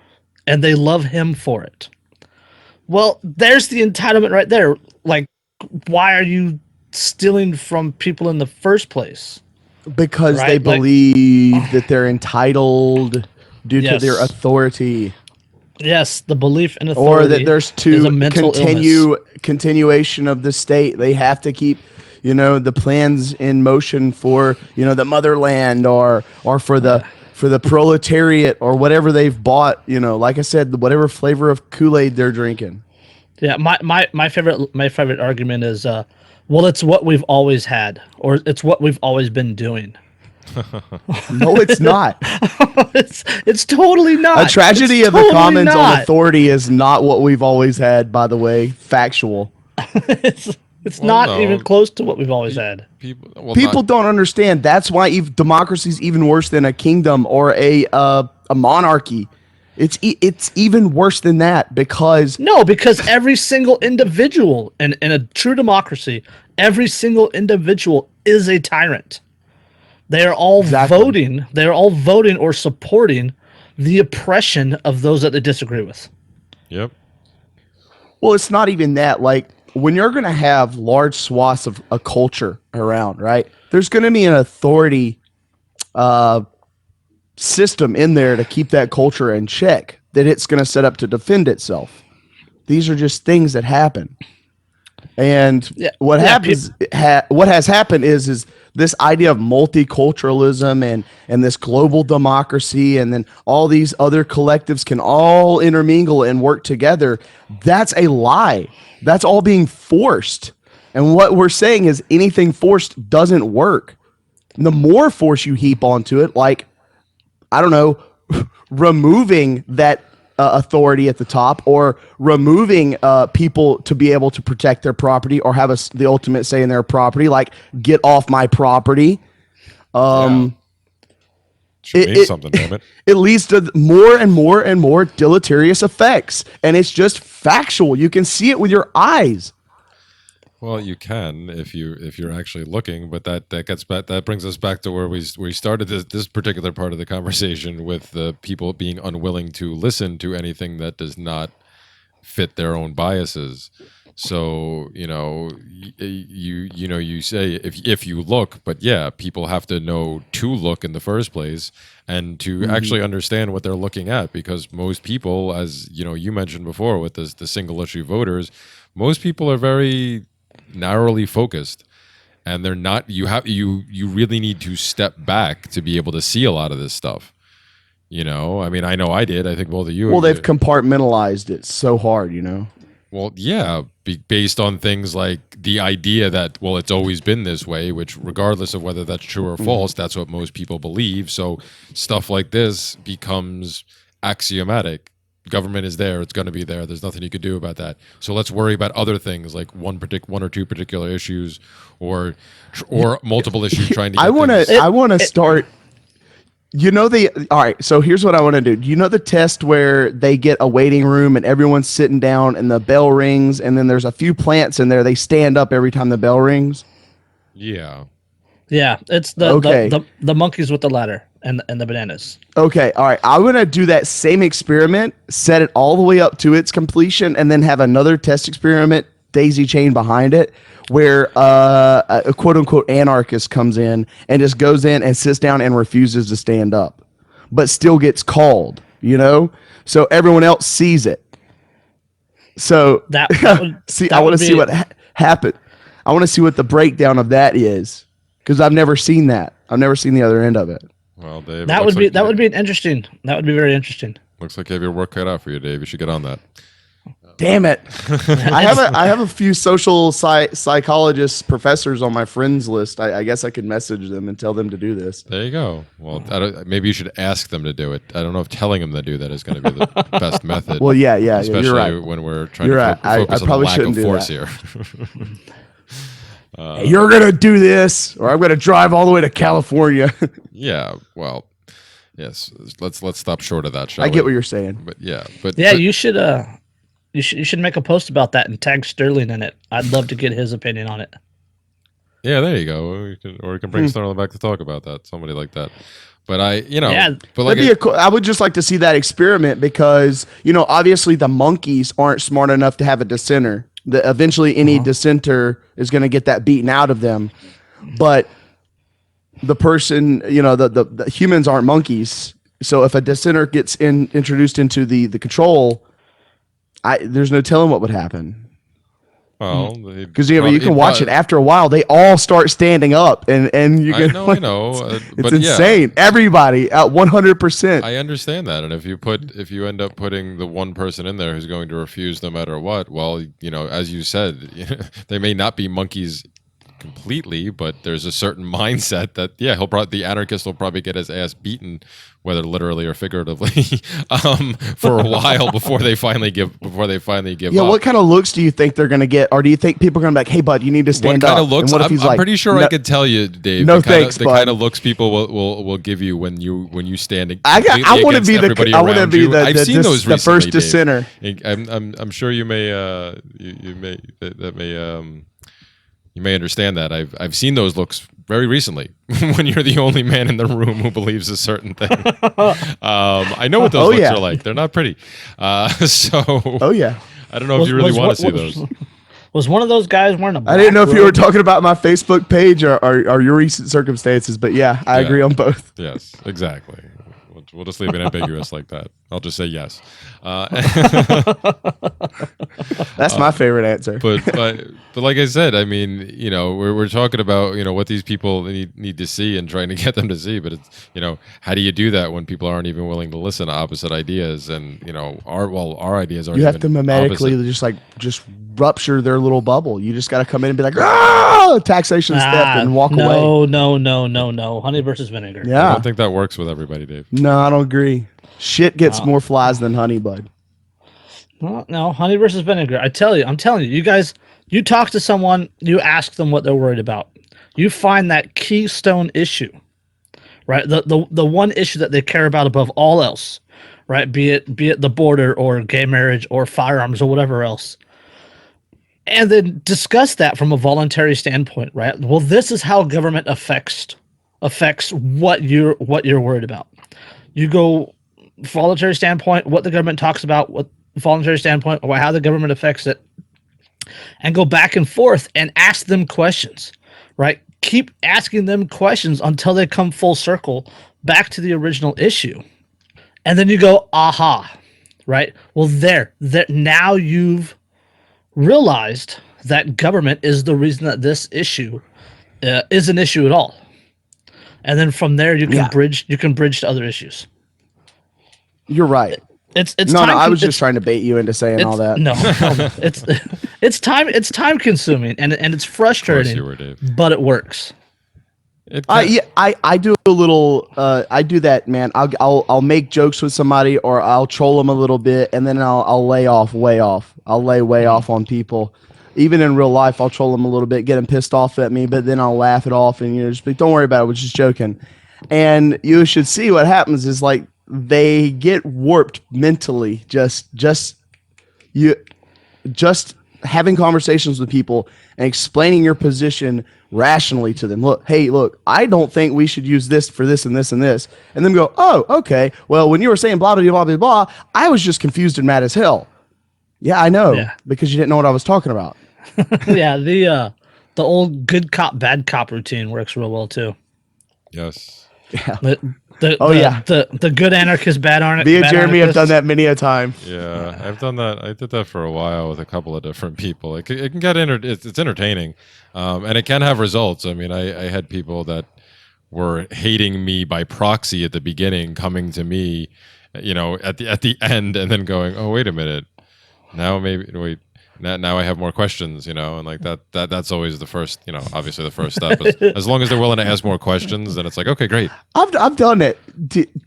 and they love him for it. Well, there's the entitlement right there. Like, why are you stealing from people in the first place? Because they believe that they're entitled due to their authority. Yes, the belief in authority. Or that there's continuation of the state. They have to keep, the plans in motion for, the motherland or for the proletariat or whatever they've bought, like I said, whatever flavor of Kool-Aid they're drinking. Yeah, my favorite argument is, well, it's what we've always had, or it's what we've always been doing. No, it's not. it's totally not. A tragedy of the commons on authority is not what we've always had, by the way. Factual. It's not even close to what we've always had. People don't understand. That's why democracy is even worse than a kingdom or a monarchy. It's even worse than that because every single individual in a true democracy, every single individual is a tyrant. They are all voting. They are all voting or supporting the oppression of those that they disagree with. Yep. Well, it's not even that. Like, when you're going to have large swaths of a culture around, right? There's going to be an authority system in there to keep that culture in check that it's going to set up to defend itself. These are just things that happen. And what has happened is this idea of multiculturalism and this global democracy, and then all these other collectives can all intermingle and work together. That's a lie. That's all being forced. And what we're saying is anything forced doesn't work. And the more force you heap onto it, like, I don't know, removing that authority at the top, or removing people to be able to protect their property or have the ultimate say in their property, like, get off my property. Should mean something, damn it. It leads to more and more and more deleterious effects, and it's just factual. You can see it with your eyes. Well, you can if you're actually looking, but that brings us back to where we started this particular part of the conversation with the people being unwilling to listen to anything that does not fit their own biases. So you say if you look, but people have to know to look in the first place and to actually understand what they're looking at, because most people, as you mentioned before with the single issue voters, most people are very narrowly focused, and they're not. You really need to step back to be able to see a lot of this stuff. I mean, I know I did. I think both of you. Well, they've compartmentalized it so hard, Well, yeah, based on things like the idea that, well, it's always been this way, which regardless of whether that's true or false, that's what most people believe. So stuff like this becomes axiomatic. Government is there; it's going to be there. There's nothing you could do about that. So let's worry about other things, like one or two particular issues, or multiple issues. Trying to. I want to start. All right. So here's what I want to do. Do you know the test where they get a waiting room and everyone's sitting down and the bell rings, and then there's a few plants in there. They stand up every time the bell rings. Yeah. Yeah, it's the monkeys with the ladder and the bananas. Okay, all right. I'm gonna do that same experiment, set it all the way up to its completion, and then have another test experiment daisy chain behind it, where a quote unquote anarchist comes in and just goes in and sits down and refuses to stand up, but still gets called. So everyone else sees it. So That would see, that I want would to see be- what happened. I want to see what the breakdown of that is because I've never seen that. I've never seen the other end of it. Well, Dave, that would be an interesting. That would be very interesting. Looks like you have your work cut out for you, Dave. You should get on that. Damn it! I have a few social psychologists professors on my friends list. I guess I could message them and tell them to do this. There you go. Well, maybe you should ask them to do it. I don't know if telling them to do that is going to be the best method. Well, yeah, especially you're right. when we're trying You're to right. I focus on the probably lack shouldn't of do force that. here. Hey, you're gonna do this, or I'm gonna drive all the way to California. Yeah. Well, yes. Let's stop short of that. Shall I get we? what you're saying. But yeah. You should you should make a post about that and tag Sterling in it. I'd love to get his opinion on it. Yeah, there you go. We can bring Sterling back to talk about that. Somebody like that. But but like I would just like to see that experiment because obviously the monkeys aren't smart enough to have a dissenter. Eventually, any dissenter is going to get that beaten out of them. But the person, the humans aren't monkeys. So if a dissenter gets introduced into the control, there's no telling what would happen. well, Because you can watch it after a while. They all start standing up, and you can. I know. It's but insane. Everybody at 100%. I understand that, and if you end up putting the one person in there who's going to refuse no matter what, well, as you said, they may not be monkeys completely, but there's a certain mindset that the anarchist will probably get his ass beaten, whether literally or figuratively, for a while before they finally give Yeah, up. what kind of looks do you think they're going to get? Or do you think people are going to be like, hey, bud, you need to stand What up? kind of looks? And what if he's I'm like, pretty sure no, I could tell you, Dave. No, the kind thanks, of, the bud. kind of looks people will give you when you stand. I want to be I've seen those the first recently, Dave. dissenter. I'm sure you may you may understand that. I've seen those looks very recently when you're the only man in the room who believes a certain thing. I know what those looks are like. They're not pretty. Oh yeah. I don't know if you really want to see those. Was one of those guys wearing a black I didn't know if you were robe? talking about my Facebook page or your recent circumstances, but yeah, I agree on both. Yes, exactly. We'll just leave it ambiguous like that. I'll just say yes. That's my favorite answer. But like I said, I mean, we're talking about what these people need to see and trying to get them to see. But it's how do you do that when people aren't even willing to listen to opposite ideas? And our ideas aren't. You have to even mimetically opposite. just rupture their little bubble. You just got to come in and be like, taxation step and walk away. No. Honey versus vinegar. I Yeah. don't think that works with everybody, Dave. No, I don't agree. Shit gets more flies than honey, bud. No, honey versus vinegar. I'm telling you, you guys, you talk to someone, you ask them what they're worried about. You find that keystone issue, right? The one issue that they care about above all else, right? Be it the border or gay marriage or firearms or whatever else. And then discuss that from a voluntary standpoint, right? Well, this is how government affects what you're worried about. You go voluntary standpoint, what the government talks about, what voluntary standpoint, or how the government affects it, and go back and forth and ask them questions, right? Keep asking them questions until they come full circle back to the original issue. And then you go, aha, right? Well, there, now you've realized that government is the reason that this issue is an issue at all. And then from there, you can bridge to other issues. You're right. It's No, I was just trying to bait you into saying all that. No, it's time consuming and it's frustrating, you were, Dave. but it works. I do a little. I do that, man. I'll make jokes with somebody, or I'll troll them a little bit, and then I'll lay off way off. I'll lay way off on people. Even in real life, I'll troll them a little bit, get them pissed off at me, but then I'll laugh it off and just be, don't worry about it. We're just joking. And you should see what happens is like they get warped mentally. Just having conversations with people and explaining your position rationally to them. Look, I don't think we should use this for this and this and this. And then go, oh, okay. Well, when you were saying blah, blah, blah, blah, blah, I was just confused and mad as hell. Yeah, I know. Yeah. Because you didn't know what I was talking about. Yeah, the old good cop, bad cop routine works real well too. Yes. The good anarchist, bad anarchist. Me and Jeremy have done that many a time. Yeah, I've done that. I did that for a while with a couple of different people. It can get it's entertaining, and it can have results. I mean, I had people that were hating me by proxy at the beginning, coming to me, at the end, and then going, "Oh, wait a minute, now maybe wait." Now I have more questions, and like that's always the first, obviously the first step. As long as they're willing to ask more questions, then it's like, okay, great. I've done it.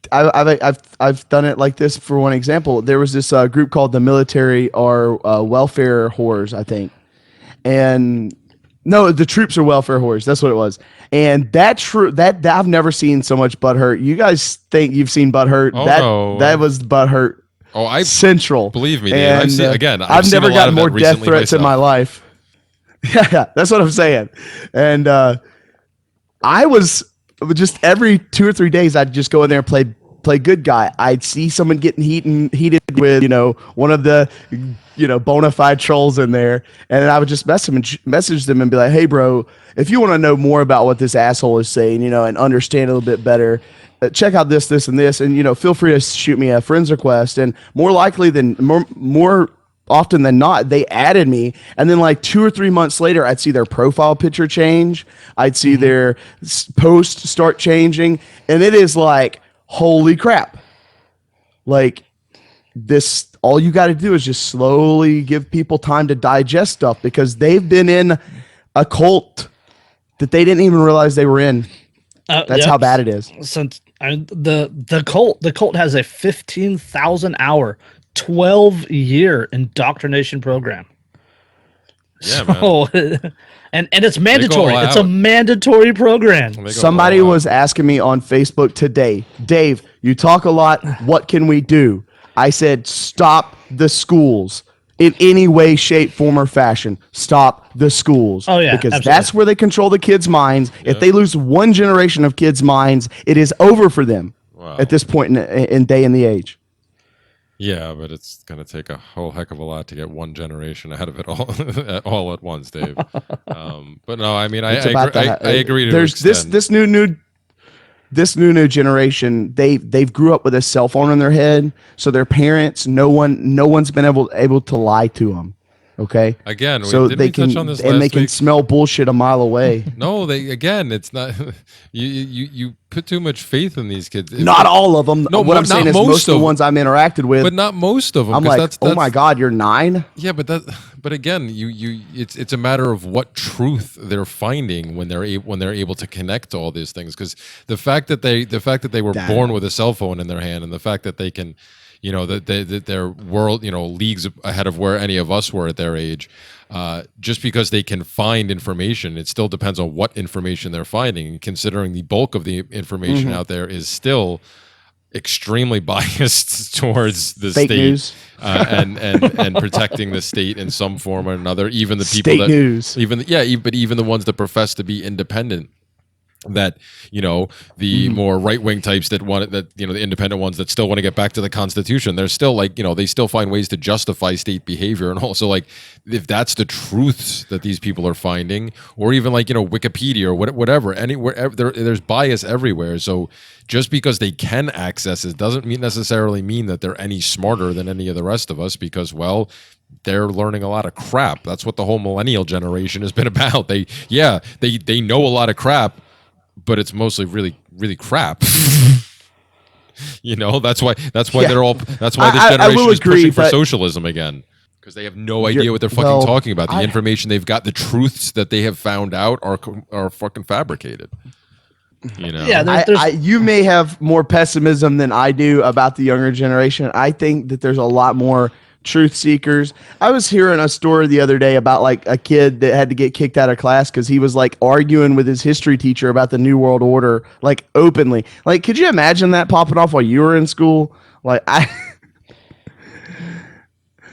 I've done it like this. For one example, there was this group called the Military or Welfare Whores, I think, and no, the Troops are Welfare Whores. That's what it was. And that I've never seen so much butthurt. You guys think you've seen butthurt? Oh, that was butthurt. Oh, I central. Believe me, Dave, I've never gotten more death threats in my life. Yeah, that's what I'm saying. And I was just every 2 or 3 days, I'd just go in there and play good guy. I'd see someone getting heated with one of the bona fide trolls in there, and I would just message them and be like, "Hey, bro, if you want to know more about what this asshole is saying, and understand a little bit better, check out this, and this, and feel free to shoot me a friend's request." And more often than not, they added me, and then like 2 or 3 months later, I'd see their profile picture change. I'd see their post start changing, and it is like, holy crap! Like this, all you got to do is just slowly give people time to digest stuff because they've been in a cult that they didn't even realize they were in. That's how bad it is. Since the cult has a 15,000 hour, 12-year indoctrination program. Yeah, man. and it's mandatory. It's a mandatory program. Somebody was asking me on Facebook today, "Dave, you talk a lot. What can we do?" I said, "Stop the schools. In any way, shape, form, or fashion, stop the schools." Oh, yeah, because absolutely. that's where they control the kids' minds. Yeah. If they lose one generation of kids' minds, it is over for them at this point in day and the age. Yeah, but it's going to take a whole heck of a lot to get one generation out of it all at once, Dave. But no, I mean, I agree to There's this new generation. They've grew up with a cell phone in their head, so their parents, no one's been able to lie to them. Okay. Again, so didn't we touch on this last they can week? smell bullshit a mile away. No, it's not. You put too much faith in these kids. Not all of them. No, what I'm saying is most of the ones I'm interacted with, but not most of them. I'm like, oh my god, you're 9. Yeah, but again, it's a matter of what truth they're finding when they're able to connect to all these things. Because the fact that they were born with a cell phone in their hand, and the fact that they can, that their world, leagues ahead of where any of us were at their age. Just because they can find information, it still depends on what information they're finding. Considering the bulk of the information out there is still extremely biased towards the Fake state news. and protecting the state in some form or another. Even the people State news. But even the ones that profess to be independent. That the more right-wing types that want the independent ones that still want to get back to the Constitution, they're still like they still find ways to justify state behavior. And also, like, if that's the truths that these people are finding, or even like Wikipedia or whatever, anywhere there's bias everywhere. So just because they can access it doesn't necessarily mean that they're any smarter than any of the rest of us, because they're learning a lot of crap. That's what the whole millennial generation has been about. They know a lot of crap, but it's mostly really, really crap. That's why they're all. That's why this generation is pushing for socialism again, because they have no idea what they're fucking talking about. The information they've got, the truths that they have found out are fucking fabricated. Yeah, you may have more pessimism than I do about the younger generation. I think that there's a lot more truth seekers. I was hearing a story the other day about like a kid that had to get kicked out of class because he was like arguing with his history teacher about the New World Order, like openly. Like, could you imagine that popping off while you were in school? Like,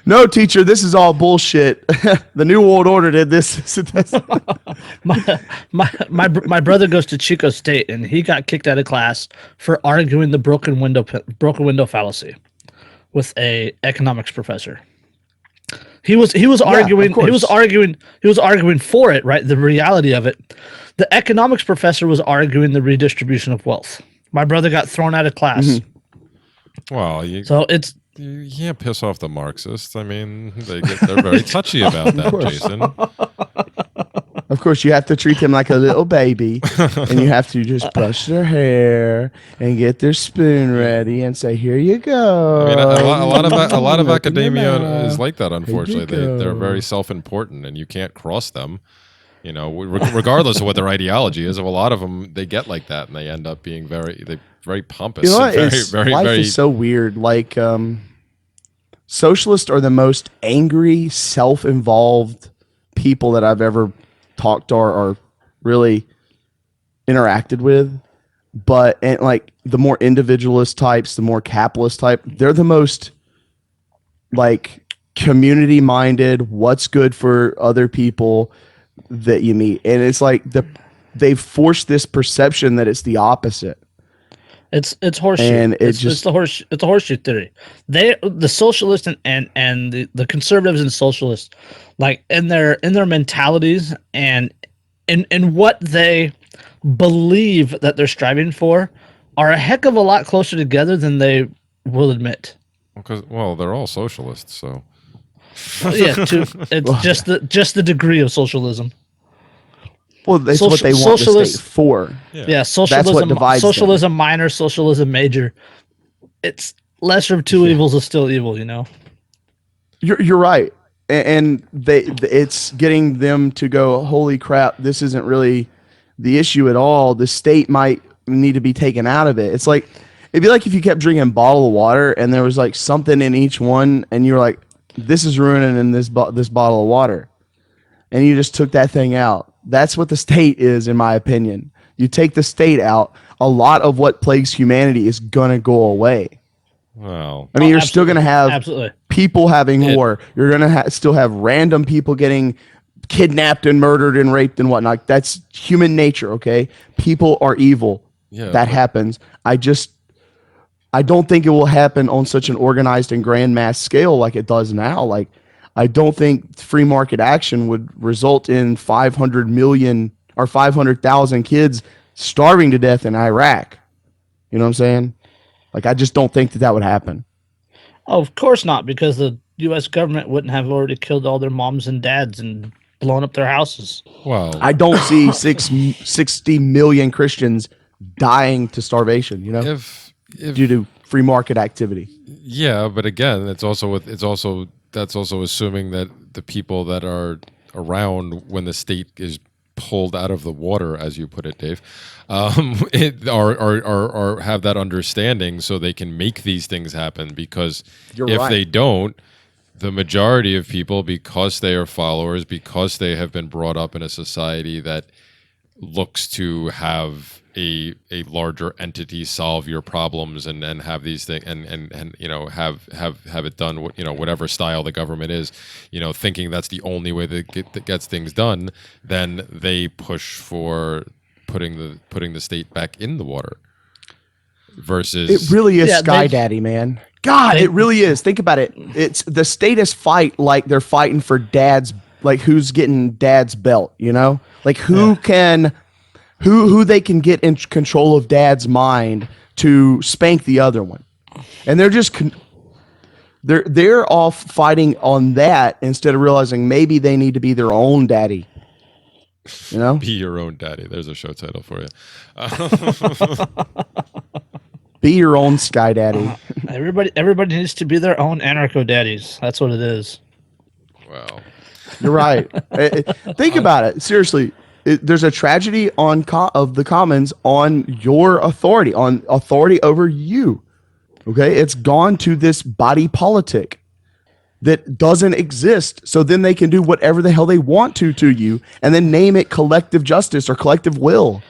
no, teacher, this is all bullshit. The New World Order did this. my brother goes to Chico State, and he got kicked out of class for arguing the broken window fallacy with a economics professor. He was arguing for it, right? The reality of it. The economics professor was arguing the redistribution of wealth. My brother got thrown out of class. Mm-hmm. Well, you can't piss off the Marxists. I mean, they're very touchy about that, Jason. Of course, you have to treat them like a little baby, and you have to just brush their hair and get their spoon ready and say, "Here you go." I mean, a lot of Open your academia mouth. is like that. Unfortunately, you they're go. very self-important, and you can't cross them. You know, regardless of what their ideology is. Of a lot of them, they get like that, and they end up being very pompous. You know what? And Life is so weird. Like, socialists are the most angry, self-involved people that I've ever talked or really interacted with. But and like the more individualist types, the more capitalist type, they're the most like community minded, what's good for other people that you meet. And it's like they've forced this perception that it's the opposite. It's horseshit. And it's a horseshoe theory. The socialists and the conservatives and socialists, like in their mentalities and in what they believe that they're striving for, are a heck of a lot closer together than they will admit. because they're all socialists, so Yeah, it's just the degree of socialism. Well, that's what they want the socialist- state for. Yeah, socialism. what divides them. Socialism minor, socialism major. It's lesser of two evils is still evil, you know. You're right, and it's getting them to go, holy crap, this isn't really the issue at all. The state might need to be taken out of it. It's like it'd be like if you kept drinking bottled water and there was like something in each one, and you're like, this is ruining in this bottle of water, and you just took that thing out. That's what the state is, in my opinion. You take the state out, a lot of what plagues humanity is gonna go away. well, I mean, you're still gonna have absolutely people having war. You're gonna still have random people getting kidnapped and murdered and raped and whatnot. That's human nature. Okay, people are evil. Yeah, that happens. I don't think it will happen on such an organized and grand mass scale like it does now. Like, I don't think free market action would result in 500 million or 500,000 kids starving to death in Iraq. You know what I'm saying? Like, I just don't think that would happen. Oh, of course not, because the U.S. government wouldn't have already killed all their moms and dads and blown up their houses. well, I don't see 60 million Christians dying to starvation, you know, if due to free market activity. yeah, but again, that's also assuming that the people that are around when the state is pulled out of the water, as you put it, Dave, are have that understanding so they can make these things happen. Because You're if right. they don't, the majority of people, because they are followers, because they have been brought up in a society that looks to have a larger entity solve your problems and have these things and you know have it done, you know, whatever style the government is, you know, thinking that's the only way that gets things done, then they push for putting the state back in the water. Versus It really is Yeah, Sky they- Daddy, man. God, it really is. Think about it. It's the status fight like they're fighting for dad's, like who's getting dad's belt, you know? Like who they can get in control of dad's mind to spank the other one. And they're just they're off fighting on that instead of realizing maybe they need to be their own daddy. You know? be your own daddy. There's a show title for you. Be your own Sky Daddy. Everybody needs to be their own anarcho daddies. That's what it is. Well, You're right. Think about it. Seriously. There's a tragedy of the commons on your authority, on authority over you. Okay, it's gone to this body politic that doesn't exist. So then they can do whatever the hell they want to you, and then name it collective justice or collective will.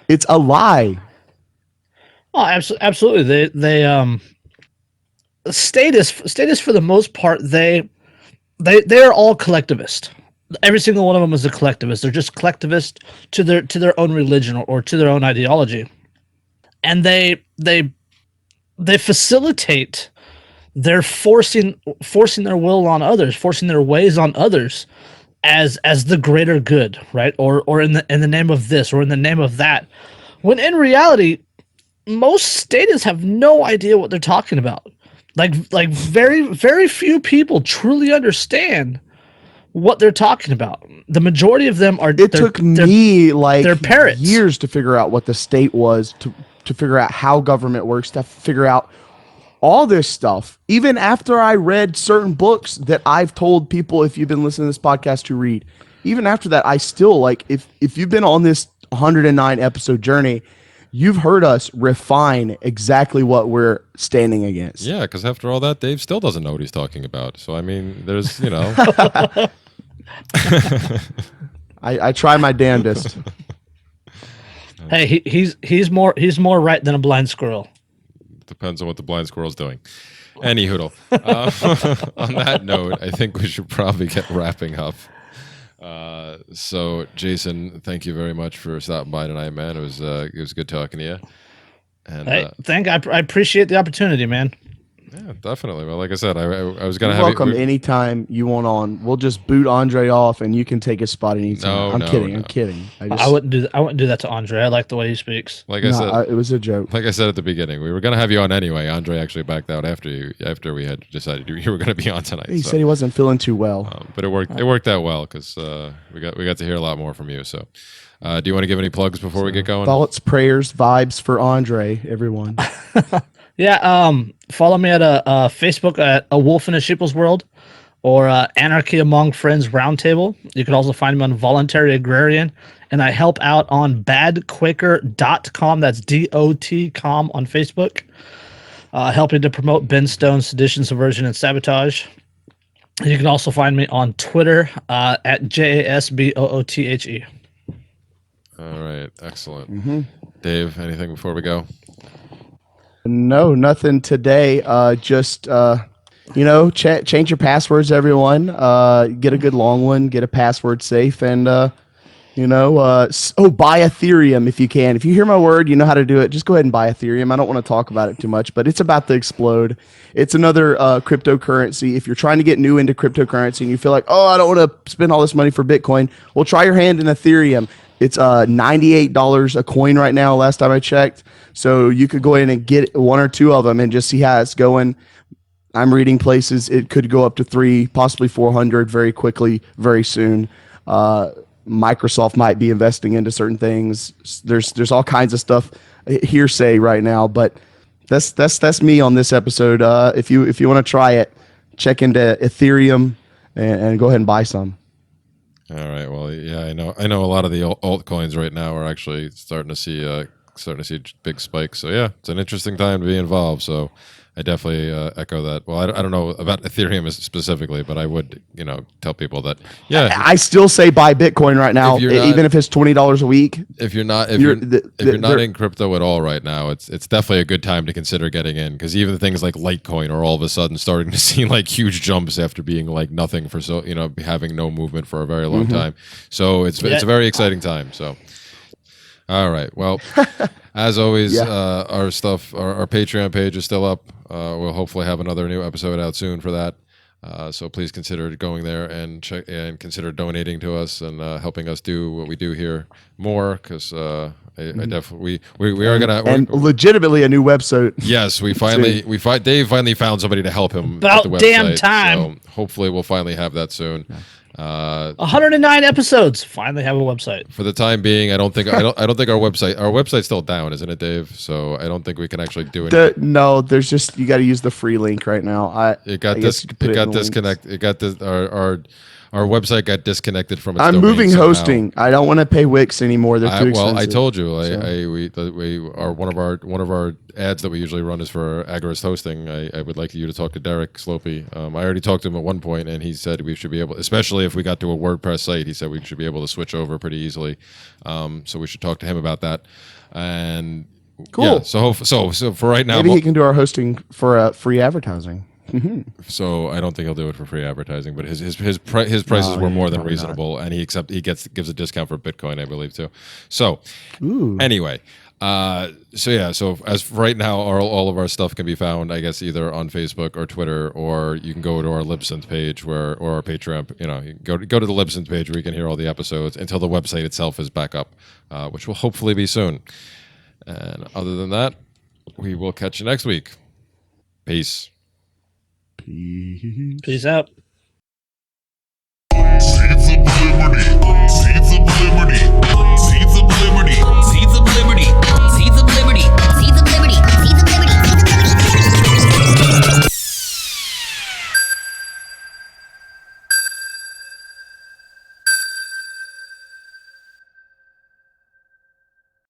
It's a lie. Oh, absolutely. They status for the most part, they're all collectivist. Every single one of them is a collectivist. They're just collectivist to their own religion or to their own ideology, and they facilitate their forcing their will on others, forcing their ways on others, as the greater good, right? Or in the name of this or in the name of that, when in reality, most stadists have no idea what they're talking about. Like very few people truly understand what they're talking about. The majority of them are. It took me like they're parrots. years to figure out what the state was, to figure out how government works, to figure out all this stuff. Even after I read certain books that I've told people, if you've been listening to this podcast, to read, even after that, I still like, if you've been on this 109 episode journey, you've heard us refine exactly what we're standing against. Yeah, because after all that, Dave still doesn't know what he's talking about. So I mean, there's I try my damnedest. Hey, he's more right than a blind squirrel. Depends on what the blind squirrel's doing. Any hoodle. On that note, I think we should probably get wrapping up. So Jason, thank you very much for stopping by tonight, man. It was good talking to you. And I appreciate the opportunity, man. yeah, definitely. Well, like I said, I was gonna You're have welcome anytime you want on. We'll just boot Andrei off, and you can take his spot anytime. I'm kidding. I'm kidding. I wouldn't do that to Andrei. I like the way he speaks. Like I said, it was a joke. like I said at the beginning, we were gonna have you on anyway. Andrei actually backed out after we had decided you were gonna be on tonight. He said he wasn't feeling too well. But it worked. It worked out well because we got to hear a lot more from you. So, do you want to give any plugs before we get going? Thoughts, prayers, vibes for Andrei, everyone. Yeah, follow me at Facebook at A Wolf in a Sheeple's World, or Anarchy Among Friends Roundtable. You can also find me on Voluntary Agrarian, and I help out on badquaker.com. That's DOT.com on Facebook, helping to promote Ben Stone's sedition, subversion, and sabotage. You can also find me on Twitter at JASBOOTHE. All right, excellent. Dave, anything before we go? No, nothing today. Just change your passwords, everyone. Get a good long one. Get a password safe, and buy Ethereum if you can. If you hear my word, you know how to do it. Just go ahead and buy Ethereum. I don't want to talk about it too much, but it's about to explode. It's another cryptocurrency. If you're trying to get new into cryptocurrency and you feel like, oh, I don't want to spend all this money for Bitcoin, well, try your hand in Ethereum. It's $98 a coin right now, last time I checked. So you could go in and get one or two of them and just see how it's going. I'm reading places it could go up to 300, possibly 400 very quickly, very soon. Microsoft might be investing into certain things. There's all kinds of stuff, hearsay right now, but that's me on this episode. If you want to try it, check into Ethereum and go ahead and buy some. All right. Well, yeah, I know a lot of the altcoins right now are actually starting to see big spikes. So yeah, it's an interesting time to be involved. So I definitely echo that. Well, I don't know about Ethereum specifically, but I would tell people that I still say buy Bitcoin right now, even if it's $20 a week. If you're not in crypto at all right now, it's definitely a good time to consider getting in, because even things like Litecoin are all of a sudden starting to see like huge jumps after being like nothing for having no movement for a very long time. So it's a very exciting time. So. All right. Well, as always, our stuff, our Patreon page is still up. We'll hopefully have another new episode out soon for that. So please consider going there and check and consider donating to us and helping us do what we do here more. Because I definitely we are gonna legitimately a new website. Yes, Dave finally found somebody to help him. About with the website, damn time. So hopefully we'll finally have that soon. 109 episodes. Finally have a website. For the time being, I don't think our website's still down, isn't it, Dave? So I don't think we can actually do it. No, there's just, you got to use the free link right now. It got disconnected. Our website got disconnected from its I'm domain moving somehow. hosting. I don't want to pay Wix anymore. They're too expensive. Well, I told you, we are one of our ads that we usually run is for Agorist hosting. I would like you to talk to Derek Slopey. I already talked to him at one point, and he said we should be able, especially if we got to a WordPress site, he said we should be able to switch over pretty easily. So we should talk to him about that. And cool. Yeah, so for right now, maybe he can do our hosting for free advertising. So I don't think he'll do it for free advertising, but his prices were more than reasonable, and he gives a discount for Bitcoin, I believe, too. So anyway, so as for right now, all of our stuff can be found, I guess, either on Facebook or Twitter, or you can go to our Libsyn page or our Patreon. You can go to the Libsyn page where you can hear all the episodes until the website itself is back up, which will hopefully be soon. And other than that, We will catch you next week. Peace. Peace out. Seeds of liberty. Seeds of liberty. Seeds of liberty. Seeds of liberty. Seeds of liberty. Seeds of liberty. Seeds of liberty. Seeds of liberty.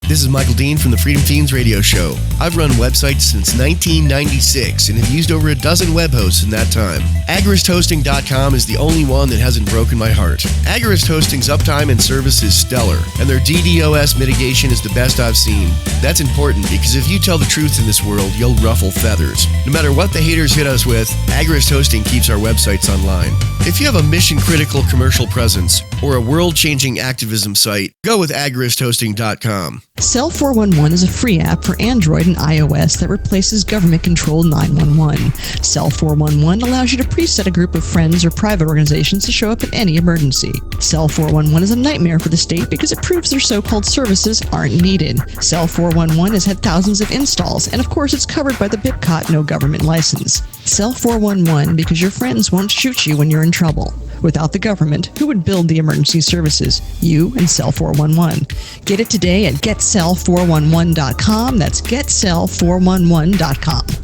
This is Michael Dean from the Freedom Fiends radio show. I've run websites since 1996 and have used over a dozen web hosts in that time. AgoristHosting.com is the only one that hasn't broken my heart. Agorist Hosting's uptime and service is stellar, and their DDoS mitigation is the best I've seen. That's important because if you tell the truth in this world, you'll ruffle feathers. No matter what the haters hit us with, Agorist Hosting keeps our websites online. If you have a mission-critical commercial presence or a world-changing activism site, go with AgoristHosting.com. Cell 411 is a free app for Android and iOS that replaces government-controlled 911. Cell 411 allows you to preset a group of friends or private organizations to show up in any emergency. Cell 411 is a nightmare for the state because it proves their so-called services aren't needed. Cell 411 has had thousands of installs, and of course it's covered by the BIPCOT no government license. Cell 411 because your friends won't shoot you when you're in trouble. Without the government, who would build the emergency services? You and Cell 411. Get it today at getcell411.com. That's getcell411.com.